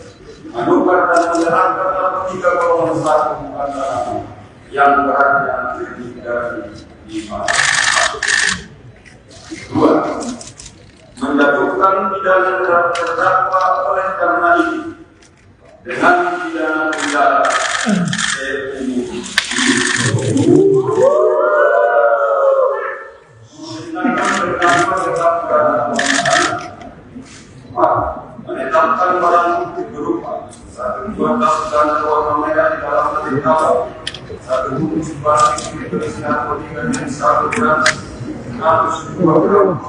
menukar dan menyerahkan narkotika golongan 1 antara yang beratnya lebih dari 5. 2. Menjatuhkan pidana terhadap terdakwa oleh karena ini dengan pidana penjara seumur hidup. Menetapkan terdakwa tetap pidana menetapkan barang bukti berupa 1 2 dan warna merah di dalam terdakwa, 1 bungkus plastik berisi narkotika dan 1 gram 102 gram.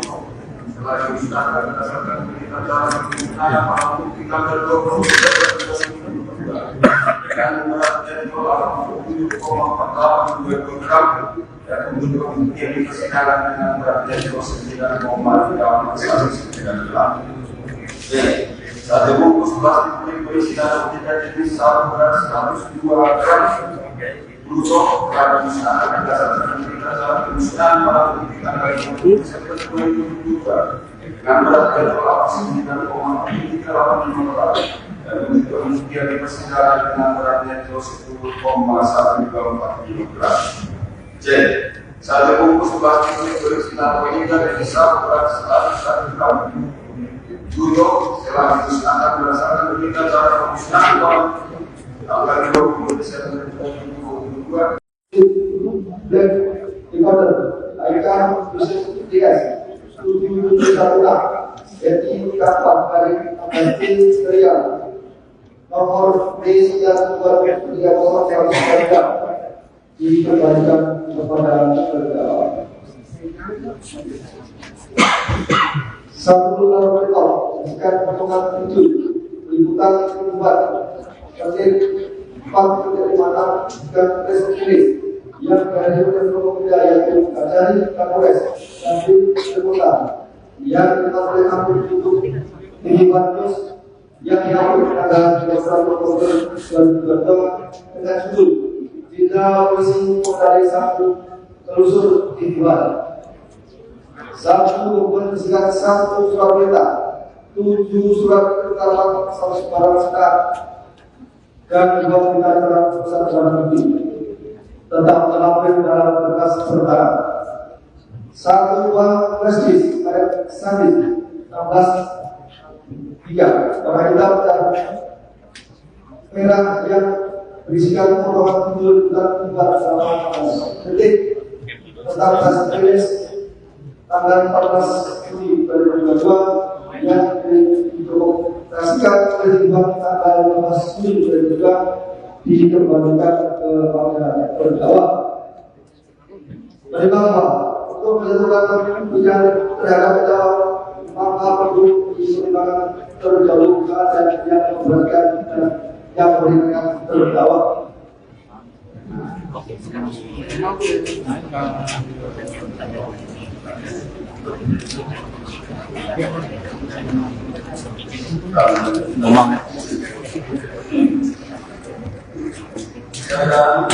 Setelah dimusnahkan berdasarkan berita acara penggunaan barang bukti tanggal 20 dengan berat dari 7,48 gram dan untuk pembuktian di persidangan dengan berat dari 9,39 gram. B. 1 bungkus plastik berisi narkotika jenis 1 gram 102 gram Bruto telah dimusnahkan berdasarkan berita acara pemusnahan barang bukti tanggal 20 September 2022 dengan berat dari 9,38 gram dan untuk pembuktian di persidangan dengan beratnya 10,124 kg. C. 1 bungkus plastik berisi narkotika jenis 1 gram 101 gram Bruto telah dimusnahkan berdasarkan berita acara pemusnahan barang tanggal 20 Desember 2022 dan dikontrol akan investigasi tujuh ulang jadi kapan hari nanti serial nomor D9230 yang dikembalikan kepada terdakwa. 1 bulan rekor jika potongan itu liputan keempat tertib 4.5 dan reservis yang dari Provinsi yaitu dari Kapolres dan Kota yang dilakukan oleh Ampun untuk Bantus yang diatur pada 21 Oktober 2022 dengan judul Jenderal Polisi Polda Desa telusur Timbal. 1 membersihkan 1 surat perintah, 7 surat keterangan 1 barang sedang dan 2 perintah dalam pusat barang bukti tetap terlampir dalam berkas perkara. 1 uang prestis merek Sandit 16.3 warna hitam dan merah yang berisikan potongan tujuh dan 4 detik tentang hasil rilis tanggal 14 Juli 2022 yang didokumentasikan oleh Bank tanggal 15 Juli 2022 dikembalikan kepada terdakwa. Pertama, untuk menentukan pidana terhadap terdakwa maka perlu dipertimbangkan terdahulu keadaan yang memberatkan dan yang meringankan terdakwa. Ngomong ya. Dalam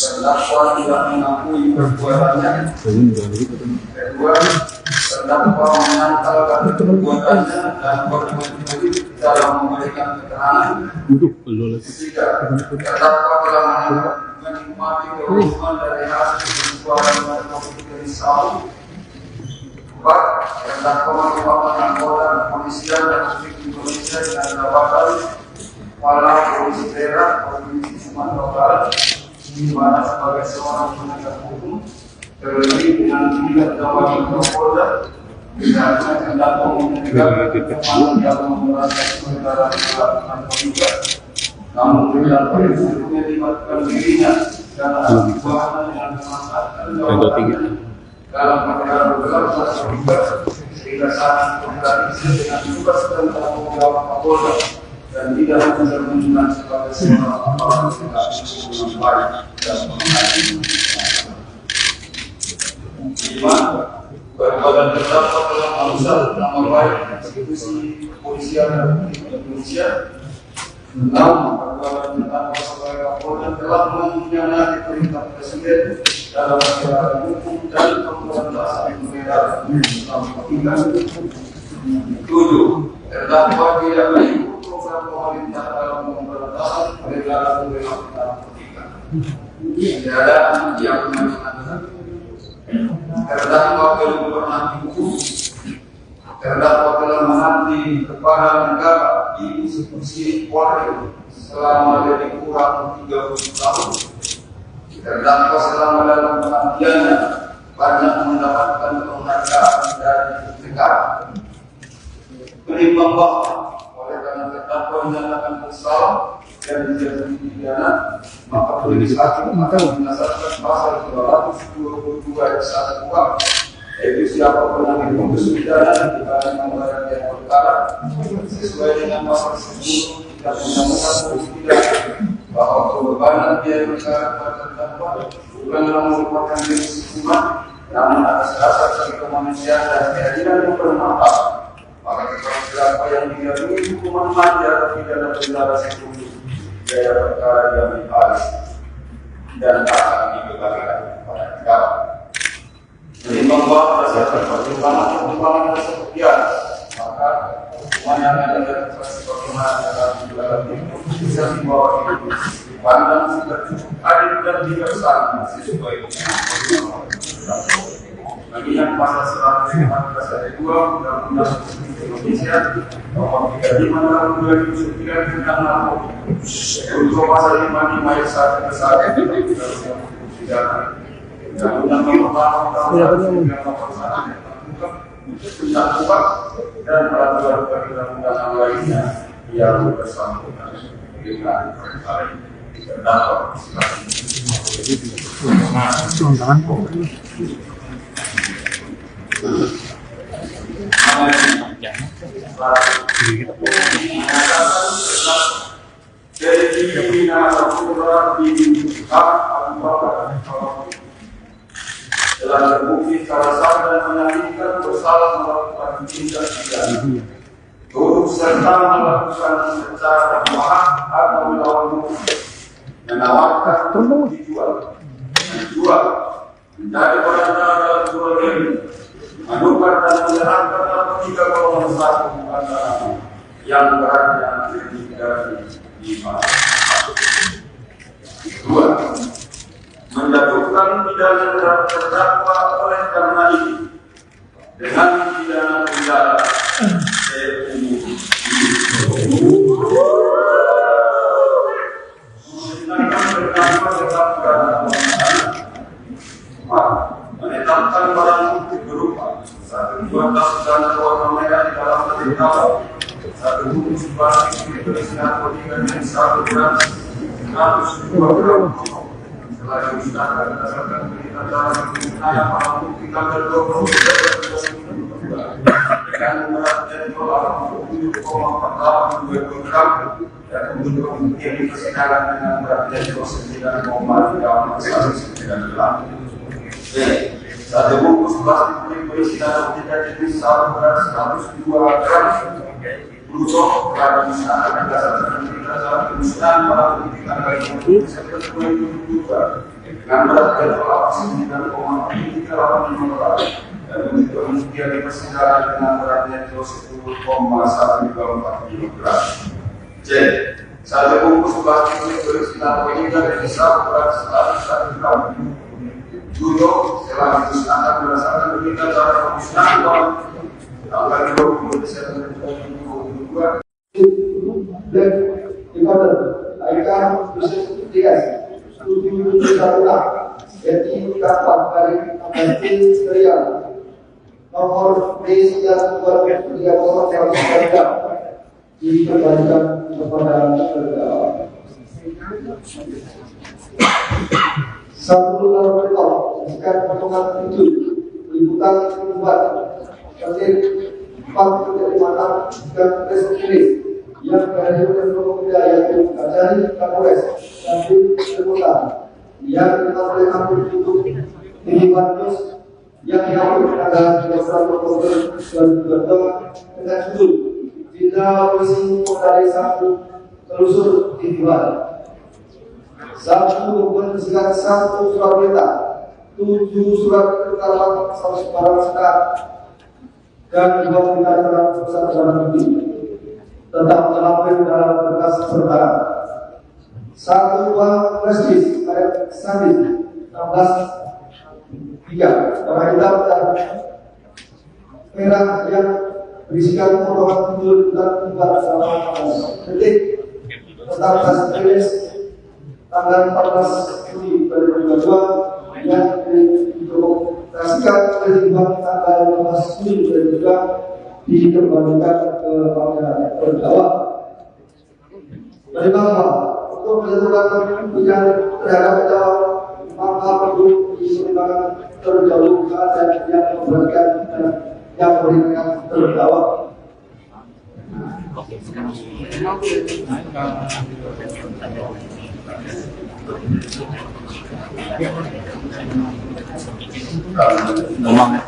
terdakwa tidak mengakui perbuatannya. Kedua, terdakwa menyangkalkan perbuatannya dan bermotif dalam memberikan keterangan. Ketiga, terdakwa telah menikmati keuntungan dari hasil penjualan narkotika dari Saudi. 4. Terdakwa merupakan anggota kepolisian Republik Indonesia dengan jabatan Kepala Polisi Daerah Provinsi Sumatera Barat, di mana sebagai seorang penegak hukum terlebih dengan tingkat jabatan Kapolda, misalnya terdakwa menegakkan hukuman dalam memberantas peredaran narkotika, namun tidak perlu melibatkan dirinya dalam pembuatan yang memanfaatkan jabatan dalam perkara berat narkotika sehingga saat kontradiksi dengan tugas dan tanggung jawab Kapolda dan tidak mencerminkan sebagai seorang aparat penegak hukum baik dan menghadiri. 5. Badan terdakwa telah merusak nama baik institusi kepolisian Republik Indonesia. 6. Perbuatan terdakwa sebagai Kapolda telah mengkhianati perintah Presiden dalam penegakan hukum dan pemberantasan peredaran narkotika. 7. Terdakwa tidak mengikuti program pemerintah dalam pemberantasan peredaran narkotika. Keadaan yang menyenangkan. Terdakwa belum pernah dihukum. Terdakwa telah mengabdi kepada negara di institusi Polri selama lebih kurang 30 tahun. Terdakwa selama dalam pengabdiannya banyak mendapatkan penghargaan dari negara. Menimbang bahwa oleh karena terdakwa dinyatakan bersalah dan dijatuhi pidana, maka majelis hakim akan berdasarkan pasal 222 ayat 1 KUHP, yaitu siapapun yang diputus pidana dibanding membayar biaya perkara sesuai dengan pasal 10 dan undang-undang polisi pidana bahwa pembebanan biaya perkara kepada terdakwa bukanlah merupakan jenis hukuman, namun atas dasar kemanusiaan dan keadilan yang bermanfaat. Maka terdakwa yang dijatuhi hukuman mati atau pidana penjara seumur biaya perkara yang dibalik dan akan dibebankan kepada negara. Menimbang bahwa berdasarkan pertimbangan kesekian, maka hukuman yang ada dari sebagaimana dalam dalam itu bisa dibawa dipandang sudah cukup adil dan bijaksana sesuai dengan mengingat pasal 114 ayat 2 Undang-Undang Indonesia Nomor 35 Tahun 2009 tentang narkotika. Untuk pasal 55 ayat 1 ke 1 Undang-Undang Nomor 8 Tahun 2009 Undang-Undang dan peraturan perundang-undangan lainnya yang bersangkutan dengan perkara terdakwa. Telah terbukti secara sah dan meyakinkan bersalah melakukan tindak pidana, turut serta melakukan secara berhak atau melawan hukum, menawarkan untuk dijual, menjual, menjadi peredaran dalam jual beli, menukar dan menyerahkan narkotika golongan satu antara yang beratnya lebih dari 5. 2. Menjatuhkan pidana terhadap terdakwa oleh karena ini dengan pidana penjara seumur hidup. Menetapkan terdakwa tetap berada menetapkan barang bukti berupa 1 12 dan warna merah di dalam terdakwa, 1 bungkus plastik berisi narkotika dan 1 gram 102 gram. Setelah dimusnahkan berdasarkan berita acara penggunaan barang bukti tanggal 20 dengan berat dan dolar 7,4 gram dan kemudian kemudian di persidangan dengan berat dan 9,3 gram. B. 1 bungkus plastik berisi narkotika jenis sabu berat 102 gram. Bruto telah dimusnahkan berdasarkan berita acara pemusnahan barang bukti tanggal 20 September 2022 dengan berat dan dolar 9,3 gram dan kemudian di persidangan dengan beratnya 10,124 kg. C. 1 bungkus plastik berisi narkotika jenis sabu berat 101 gram. Bruto telah dimusnahkan berdasarkan berita acara pemusnahan barang tanggal 20 Desember 2022 dan dikoder aikan bisnis investigasi 771 yaitu dapat dari Menteri Serial nomor B92303 dikembalikan kepada terdakwa. 1 dolar per ton jika potongan itu liputan keempat tertib 4.56 dan resulis yang dari Provinsi yaitu Kajari Kapolres dan Terbuka yang kita boleh ambil untuk News yang diambil pada 21 Oktober 2022 dengan judul Jenderal Polisi Polda Desa telusur Tidiwan. 1 membersihkan 1 surat perintah, 7 surat keterangan barang sedang dan 2 perintah besar barang bukti tetap terlampir dalam berkas perkara. 1 uang prestis merek Sandis 16.3 warna hitam dan merah yang berisikan potongan tutur dan tiba selama 14 detik tentang hasil rilis tanggal 14 Juli 2022 yang didokterasikan oleh Bank tanggal 15 Juli 2022 dikembalikan kepada terdakwa. Pertimbangan untuk menentukan pidana terhadap terdakwa maka perlu dipertimbangkan terdahulu keadaan yang memberatkan dan yang meringankan terdakwa. Ngomong ya.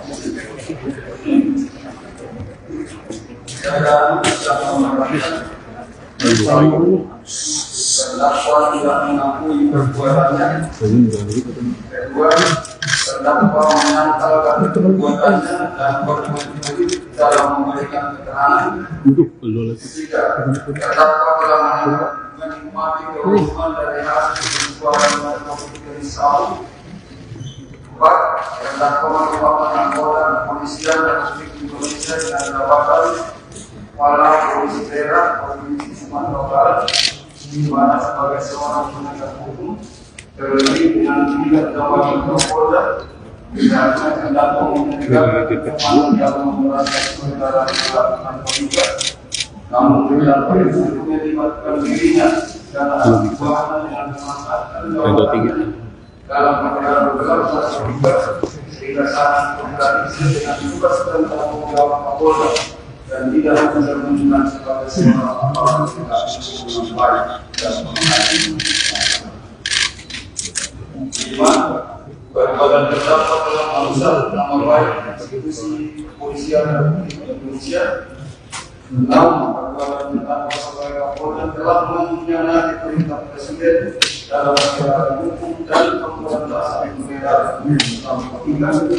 Terdakwa tidak mengakui perbuatannya. Kedua, terdakwa menyangkalkan perbuatannya dan bermotif dalam memberikan keterangan. Ketiga, terdakwa telah menikmati keuntungan dari hasil penjualan narkotika jenis sabu. 4. Terdakwa merupakan anggota kepolisian Republik Indonesia dengan jabatan Kepala Polisi Daerah Provinsi Sumatera Barat, di mana sebagai seorang penegak hukum terlebih dengan tingkat jabatan Kapolda namun dengan prinsipnya dilakukan dirinya dalam perbuatan yang memanfaatkan dalam perkara besar juga sehingga sangat kontradiksi dengan tugas dan tanggung jawab Kapolda dan tidak mencerminkan sebagai seorang aparat yang baik dan menghadiri. Lima, berbadan terdapat dalam alusat nama baik institusi kepolisian Republik Indonesia. 6. Perbuatan tentang sebagai Kapolda telah mengkhianati perintah Presiden dalam menjalankan hukum dan pemberantasan peredaran narkotika. 7.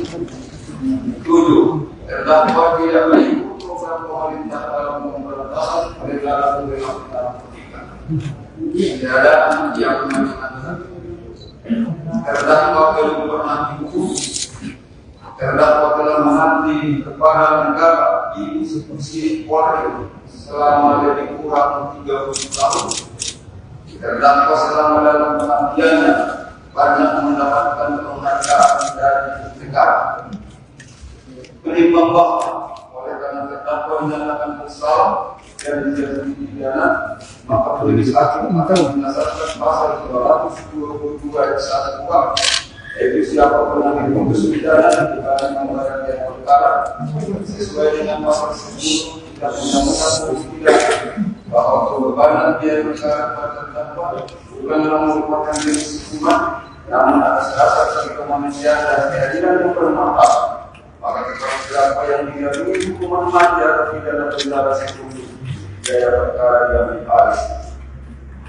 Terdakwa tidak mengikuti program pemerintah dalam pemberantasan peredaran narkotika. Keadaan yang menyenangkan. Terdakwa belum pernah dihukum. Terdakwa telah mengabdi kepada negara di institusi Polri selama lebih kurang 30 tahun. Terdakwa selama dalam pengabdiannya banyak mendapatkan penghargaan dari negara. Menimbang bahwa oleh karena terdakwa menyatakan bersalah dan dijatuhi pidana, maka majelis hakim akan berdasarkan pasal 222 ayat 1 KUHP, yaitu siapapun yang diputus pidana dibanding membayar biaya perkara sesuai dengan pasal 10 dan undang-undang polisi pidana bahwa pembebanan biaya perkara pada terdakwa bukanlah merupakan jenis hukuman, namun atas dasar kemanusiaan dan keadilan yang bermanfaat. Maka kepada terdakwa yang dijalani hukuman mati atau pidana penjara seumur biaya perkara yang dibahas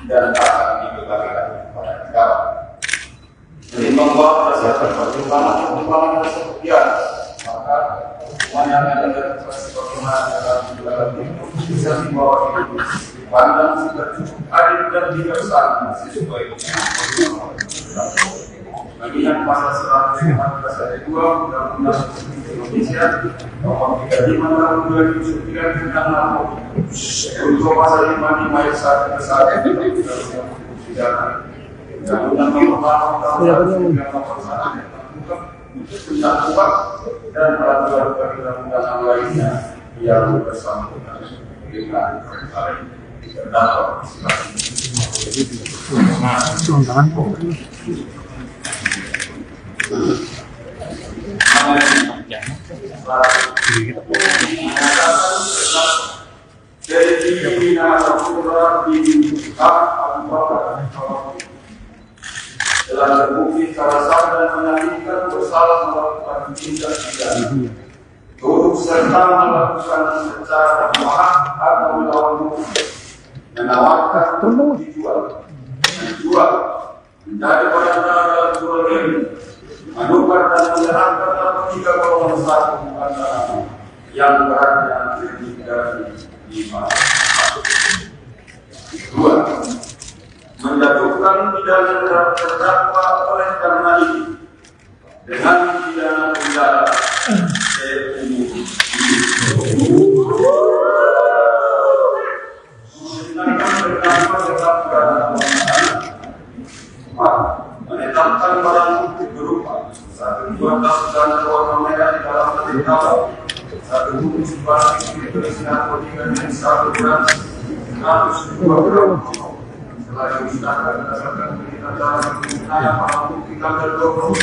dan akan dibebankan kepada negara. Menimbang bahwa berdasarkan pertimbangan tersebut, maka semuanya akan dilakukan sebagaimana dalam dalam bisa dibawa dipandang sudah cukup adil dan bijaksana sesuai dengan bagian pasal 114 ayat 2 Undang-Undang Indonesia Nomor 35 Tahun 2009 tentang narkotika. Untuk pasal 55 ayat 1 ke 1 Undang-Undang Pidana. Undang-Undang Nomor 4 tentang kuat dan peraturan perundang-undangan lainnya yang bersangkutan dengan perkara terdakwa. Telah terbukti secara sah dan meyakinkan bersalah melakukan tindak pidana, turut serta melakukan secara berbohong atau melawan hukum, menawarkan dijual, menjadi barang dalam jual beli, menukar dan menyerahkan narkotika golongan 1 antara yang beratnya lebih dari 5. 2. Menjatuhkan pidana terhadap terdakwa oleh karena ini dengan pidana penjara seumur hidup. Menetapkan terdakwa tetap berada menetapkan barang bukti berupa 1 kasus dan warna merah di dalam terdakwa, 1 bungkus plastik berisi narkotika dan 1 gram 102 gram. Setelah dimusnahkan berdasarkan perintah dalam penggunaan barang bukti tanggal 20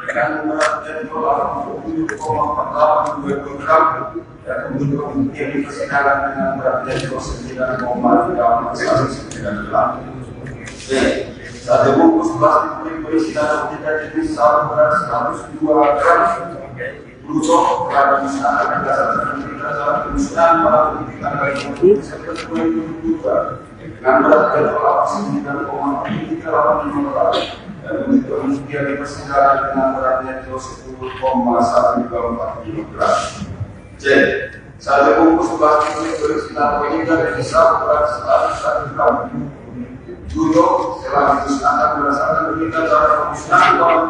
dengan beratnya dolar 7,4822 gram dan untuk kemudian di persidangan dengan beratnya 29,319 gram. B. 1 bungkus plastik berisi narkotika jenis 1 berat 102 gram Bruto telah dimusnahkan berdasarkan perintah dalam pemusnahan barang bukti tanggal 20 September 2022 dengan berat dolar 9,385 gram dan untuk kemudian di persidangan dengan beratnya 10,124 gram. C. 1 bungkus plastik berisi narkotika jenis 1 berat 101 gram Bruto telah dimusnahkan berdasarkan perintah dalam pemusnahan barang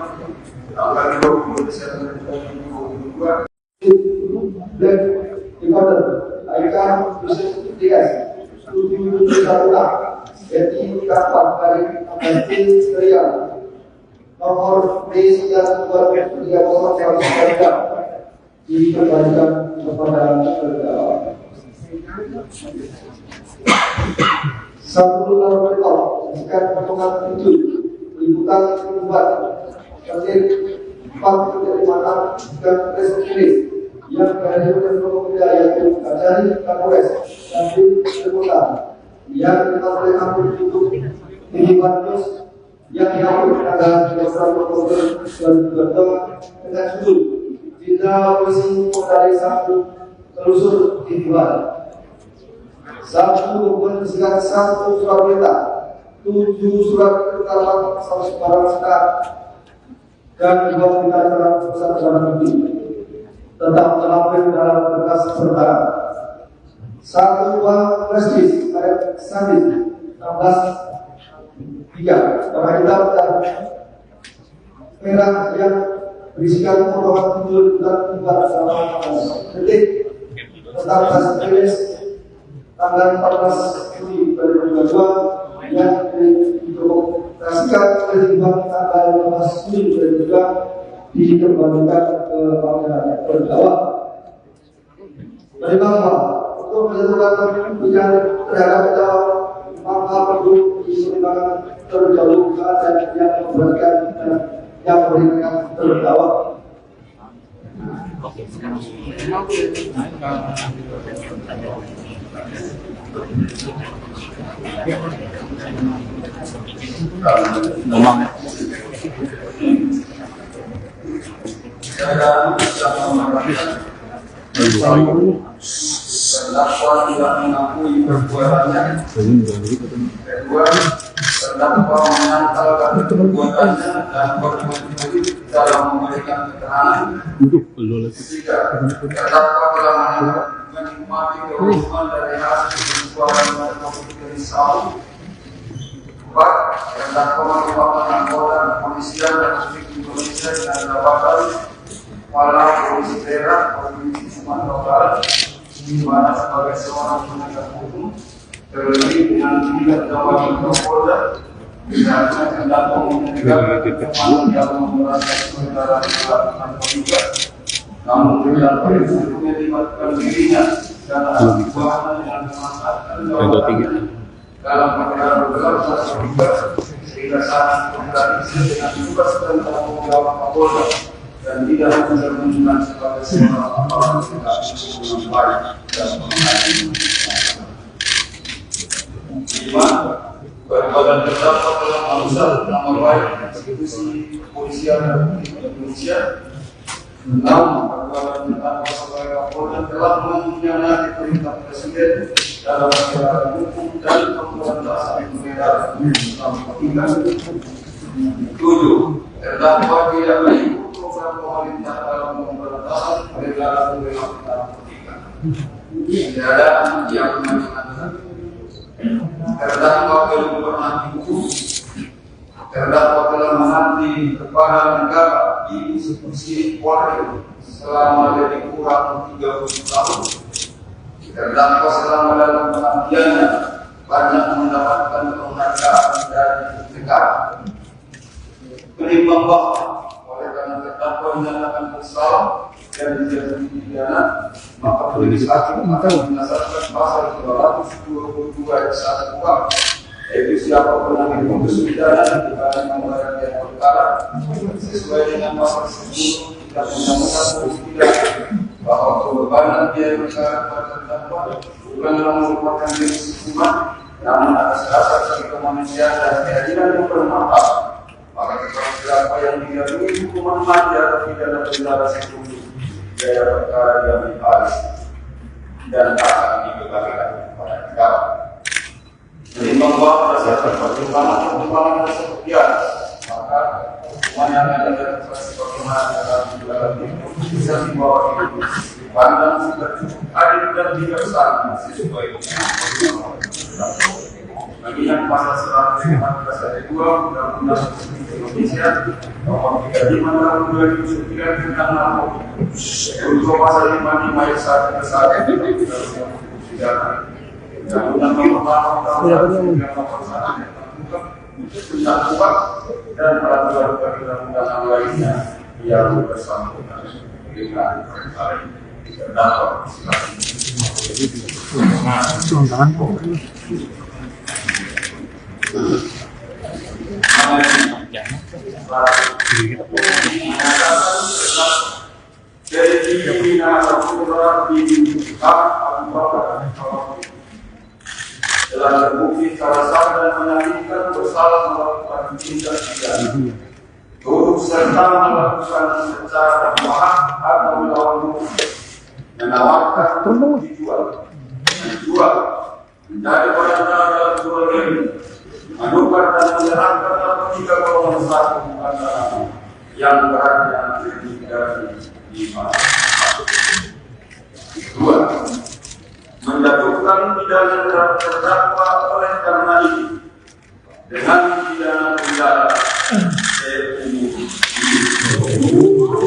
tanggal 20 Desember 2022 dan ibadah akan bersertifikasi 7 jadi kapan hari nanti serial nomor B9230 dikembalikan kepada terdakwa. Satu rekor jika potongan itu liputan keempat tertib 4 penerimaan dan restrukturis yang dari Provinsi yaitu dari Kapolres dan tim Kota yang dilakukan oleh Ampun untuk News yang diatur pada 21 Oktober 2022 dengan judul Jenderal Polisi Polda Desa telusur Timbal. Satu membersihkan 1 surat perintah, 7 surat ketetapan 1 barang sedang dan 2 perintah dalam pusat barang bukti tetap terlampir dalam berkas perkara. 1 uang prestis merek Sandis 16 warna hitam dan merah yang berisikan potongan tujuh dan 4 detik tentang hasil rilis tanggal 14 Juli 2022 yang didokumentasikan oleh Bank tanggal 15 Juli 2022 dikembalikan kepada terdakwa. Pertama, untuk menentukan pidana terhadap terdakwa maka perlu dipertimbangkan terdahulu dan yang memberatkan dan yang meringankan terdakwa. Ngomong ya. Dan terdakwa tidak mengakui perbuatannya. Kedua, terdakwa menyangkalkan perbuatannya dan berkomitmen dalam memberikan keterangan. Ketiga, terdakwa telah menikmati keuntungan dari hasil penjualan mereka dari saham. 4. Terdakwa merupakan anggota kepolisian Republik Indonesia dan jabatan Kepala Polisi Daerah Provinsi Sumatera Barat, di mana sebagai seorang penegak hukum terlebih dengan tingkat jabatan Kapolda, misalnya terdakwa menegakkan keamanan dalam memberantas peredaran narkotika, namun terdakwa itu melibatkan dirinya dalam pembuatan yang memanfaatkan jabatan dalam perkara bergelar narkotika sehingga sangat kontradiksi dengan tugas dan tanggung jawab Kapolda dan tidak mencerminkan sebagai seorang aparat penegak hukum yang baik dan menghadiri. 5. Badan terdakwa telah merusak nama baik institusi kepolisian Republik Indonesia. 6. Perbuatan terdakwa sebagai Kapolda telah mengkhianati perintah Presiden dalam penegakan hukum dan pemberantasan peredaran narkotika. 7. Terdakwa tidak mengikuti program pemerintah dalam pemberantasan peredaran narkotika. Keadaan yang menyenangkan. Terdakwa belum pernah dihukum. Terdakwa telah mengabdi kepada negara di institusi Polri selama lebih kurang 30 tahun. Terdakwa selama dalam pengabdiannya banyak mendapatkan penghargaan dari negara. Menimbang bahwa oleh karena terdakwa dinyatakan bersalah dan dijatuhi pidana, maka majelis hakim akan berdasarkan pasal 222 ayat 1 KUHP, yaitu siapapun yang diputus pidana dibanding membayar biaya perkara sesuai dengan pasal 10 dan undang-undang polisi pidana bahwa pembebanan biaya perkara kepada terdakwa bukanlah merupakan jenis hukuman, namun atas dasar kemanusiaan dan keadilan yang bermanfaat. Maka terdakwa yang dijatuhi hukuman mati atau pidana penjara sebelum biaya perkara diambil alih dan akan dikembalikan kepada negara. Menimbang bahwa berdasarkan pertimbangan dan sepertian, maka hukuman yang ada dalam sebagaimana dalam dalam itu bisa dibawa dipandang sudah cukup adil dan bijaksana sesuai dengan mengingat pasal 114 ayat 2 Undang-Undang Indonesia Nomor 35 Tahun 2009 tentang narkotika. Untuk pasal 55 ayat 1 ke 1 Undang-Undang Nomor 8 Tahun 2009 Undang-Undang dan peraturan perundang-undangan lainnya yang bersangkutan dengan terdakwa. Telah terbukti secara sah dan meyakinkan bersalah melakukan tindak pidana, turut serta melakukan secara berhak atau melawan hukum, menawarkan untuk dijual, menjual, menjadi barang dalam jual beli, menukar dan menyerahkan narkotika golongan satu antara yang beratnya lebih dari 5. 2. Menjatuhkan pidana terhadap terdakwa oleh karena ini dengan pidana penjara seumur hidup.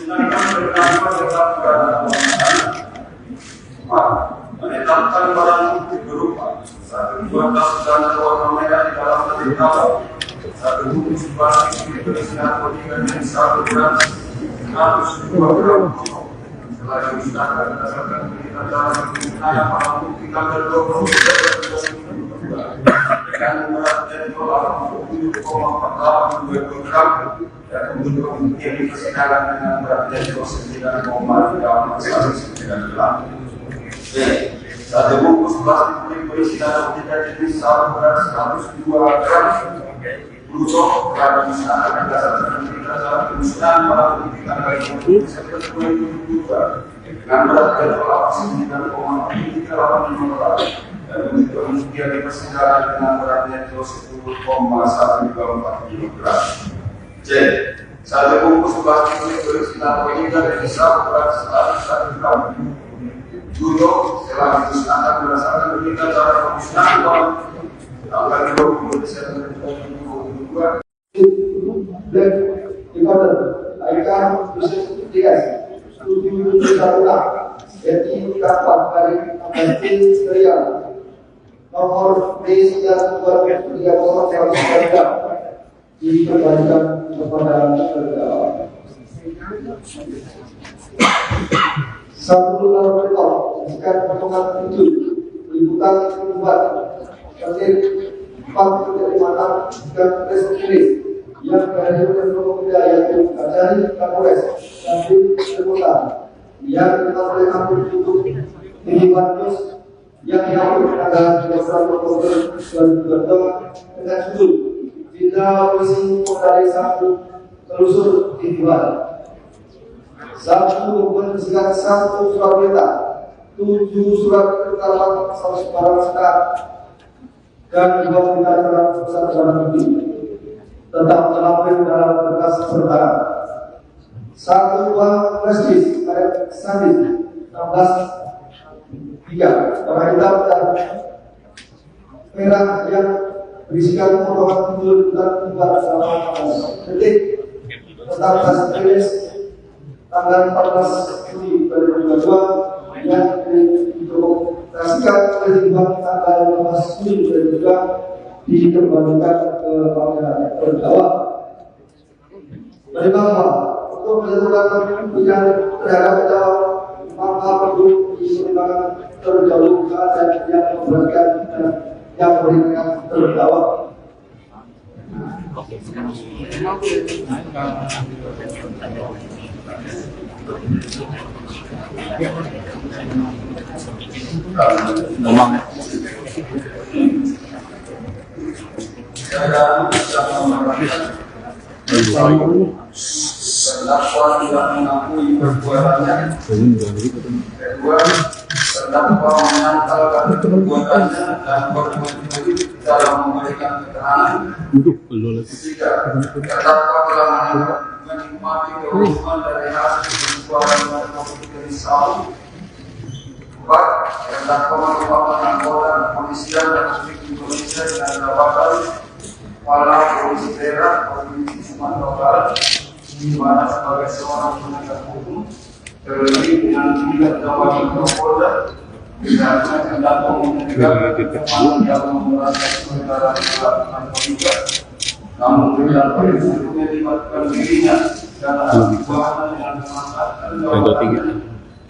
Menetapkan terdakwa tetap berada menetapkan barang bukti berupa 1 dan warna merah di dalam terdakwa, 1 bungkus plastik berisi narkotika dan 1 gram 102 gram. Setelah dimusnahkan berdasarkan berita acara penggunaan barang bukti tanggal 20 dengan berat dan dolar 7,4 gram dan kemudian di persidangan dengan berat dan 9,3 gram. B. 1 bungkus plastik berisi narkotika jenis sabu berat 102 gram. Bruto telah dimusnahkan berdasarkan berita acara pemusnahan barang bukti tanggal 20 September 2022 dengan berat dan dolar 9,38 dan kemudian di persidangan dengan beratnya 10,124 kg. C. 1 bungkus plastik berisi narkotika jenis sabu berat 101 gram. Bruto telah dimusnahkan berdasarkan berita acara pemusnahan barang tanggal 20 Desember 2022 dan dikoder aikan bisnis investigasi 7 tahun yaitu dapat dari Menteri Serial nomor B92303 dikembalikan kepada terdakwa. 1 tahun berikut jika potongan itu liputan keempat tertib 4 penerimaan dan restitusi yang dari Kementerian yaitu Kajari Kapolres dan Tim Terbuka yang kita boleh ambil untuk News yang diambil pada 21 Oktober 2022 dengan judul Tindak Polisi Polda Desa Telusur Timbal. 1 membersihkan 1 surat perintah, 7 surat keterangan barang sedang dan 2 perintah besar barang bukti tetap terlampir dalam berkas perkara. 1 uang prestis merek Sandis 16.3 warna hitam dan merah yang berisikan potongan tidur dan tiba selama 14 detik tentang hasil rilis tanggal 14 Juli 2022 yang didokumentasikan oleh Bank tanggal 15 Juli 2022 dikembalikan ke pengadilan terdakwa. Pertama, untuk menentukan pidana terhadap terdakwa maka perlu dipertimbangkan terdahulu keadaan yang memberatkan dan yang meringankan terdakwa. Ngomong ya. Terdakwa tidak mengakui perbuatannya. Kedua, terdakwa menyangkalkan perbuatannya dan bermotif dalam memberikan keterangan. Ketiga, terdakwa telah menikmati keuntungan dari hasil penjualan narkotika jenis sabu. 4. Terdakwa merupakan anggota kepolisian Republik Indonesia dengan jabatan Kepala Polisi Daerah Provinsi Sumatera Barat, di mana sebagai seorang penegak hukum terlebih dengan tingkat jabatan Kapolda namun dengan prinsipnya dilakukan dirinya dalam perbuatan yang memanfaatkan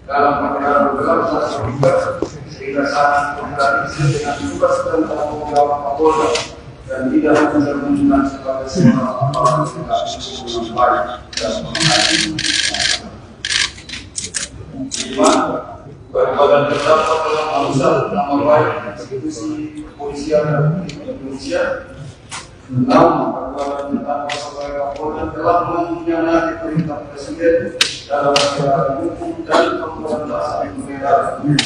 dalam perkara berbeda sehingga saat komunikasi dengan tugas dan tanggung jawab Kapolda dan tidak mencerminkan sebagai seorang aparat yang baik dan menghadiri. Lima, berbadan terdakwa telah merusak nama baik institusi kepolisian Republik Indonesia. 6. Perbuatan terdakwa sebagai Kapolda telah mengkhianati perintah Presiden dalam perkara hukum dan pemberantasan peredaran. 7.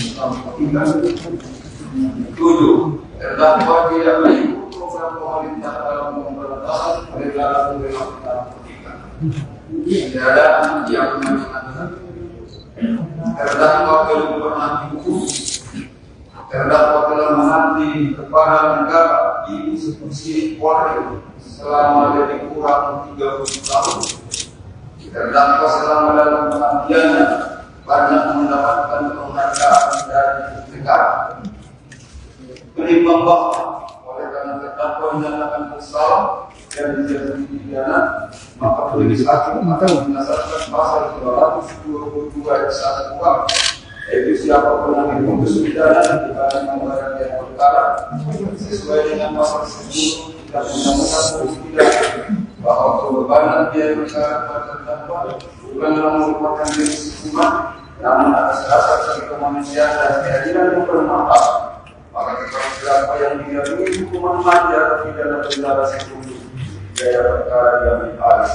Terdakwa tidak mengikuti program pemerintah dalam pemberantasan peredaran narkotika. Keadaan yang menyenangkan. Terdakwa belum pernah dihukum. Terdakwa telah mengabdi kepada negara di institusi Polri selama lebih kurang 30 tahun. Terdakwa selama dalam pengabdiannya banyak mendapatkan penghargaan dari negara. Menimbang bahwa oleh karena terdakwa menyatakan bersalah dan dijatuhi pidana, maka majelis hakim akan berdasarkan pasal 222 ayat 1 KUHP, yaitu siapapun yang diputus pidana dibanding membayar biaya perkara sesuai dengan pasal 10 dan undang-undang polisi pidana bahwa pembebanan biaya perkara pada terdakwa bukanlah merupakan jenis hukuman, namun atas dasar kemanusiaan dan keadilan yang bermanfaat. Maka kepada terdakwa yang dijatuhi hukuman mati atau pidana penjara seumur biaya perkara diambil alih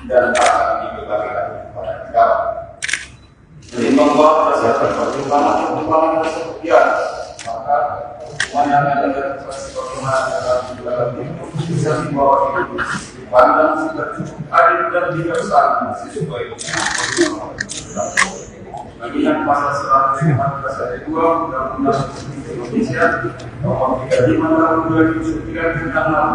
dan akan dibebankan kepada negara. Menimbang bahwa berdasarkan pertimbangan tersebut, maka hukuman yang ada dalam proses perkembangan dalam bisa dibawa dipandang sudah cukup adil dan bijaksana sesuai dengan bagian pasal 114 ayat 2 Undang-Undang Indonesia Nomor 35 Tahun 2009 tentang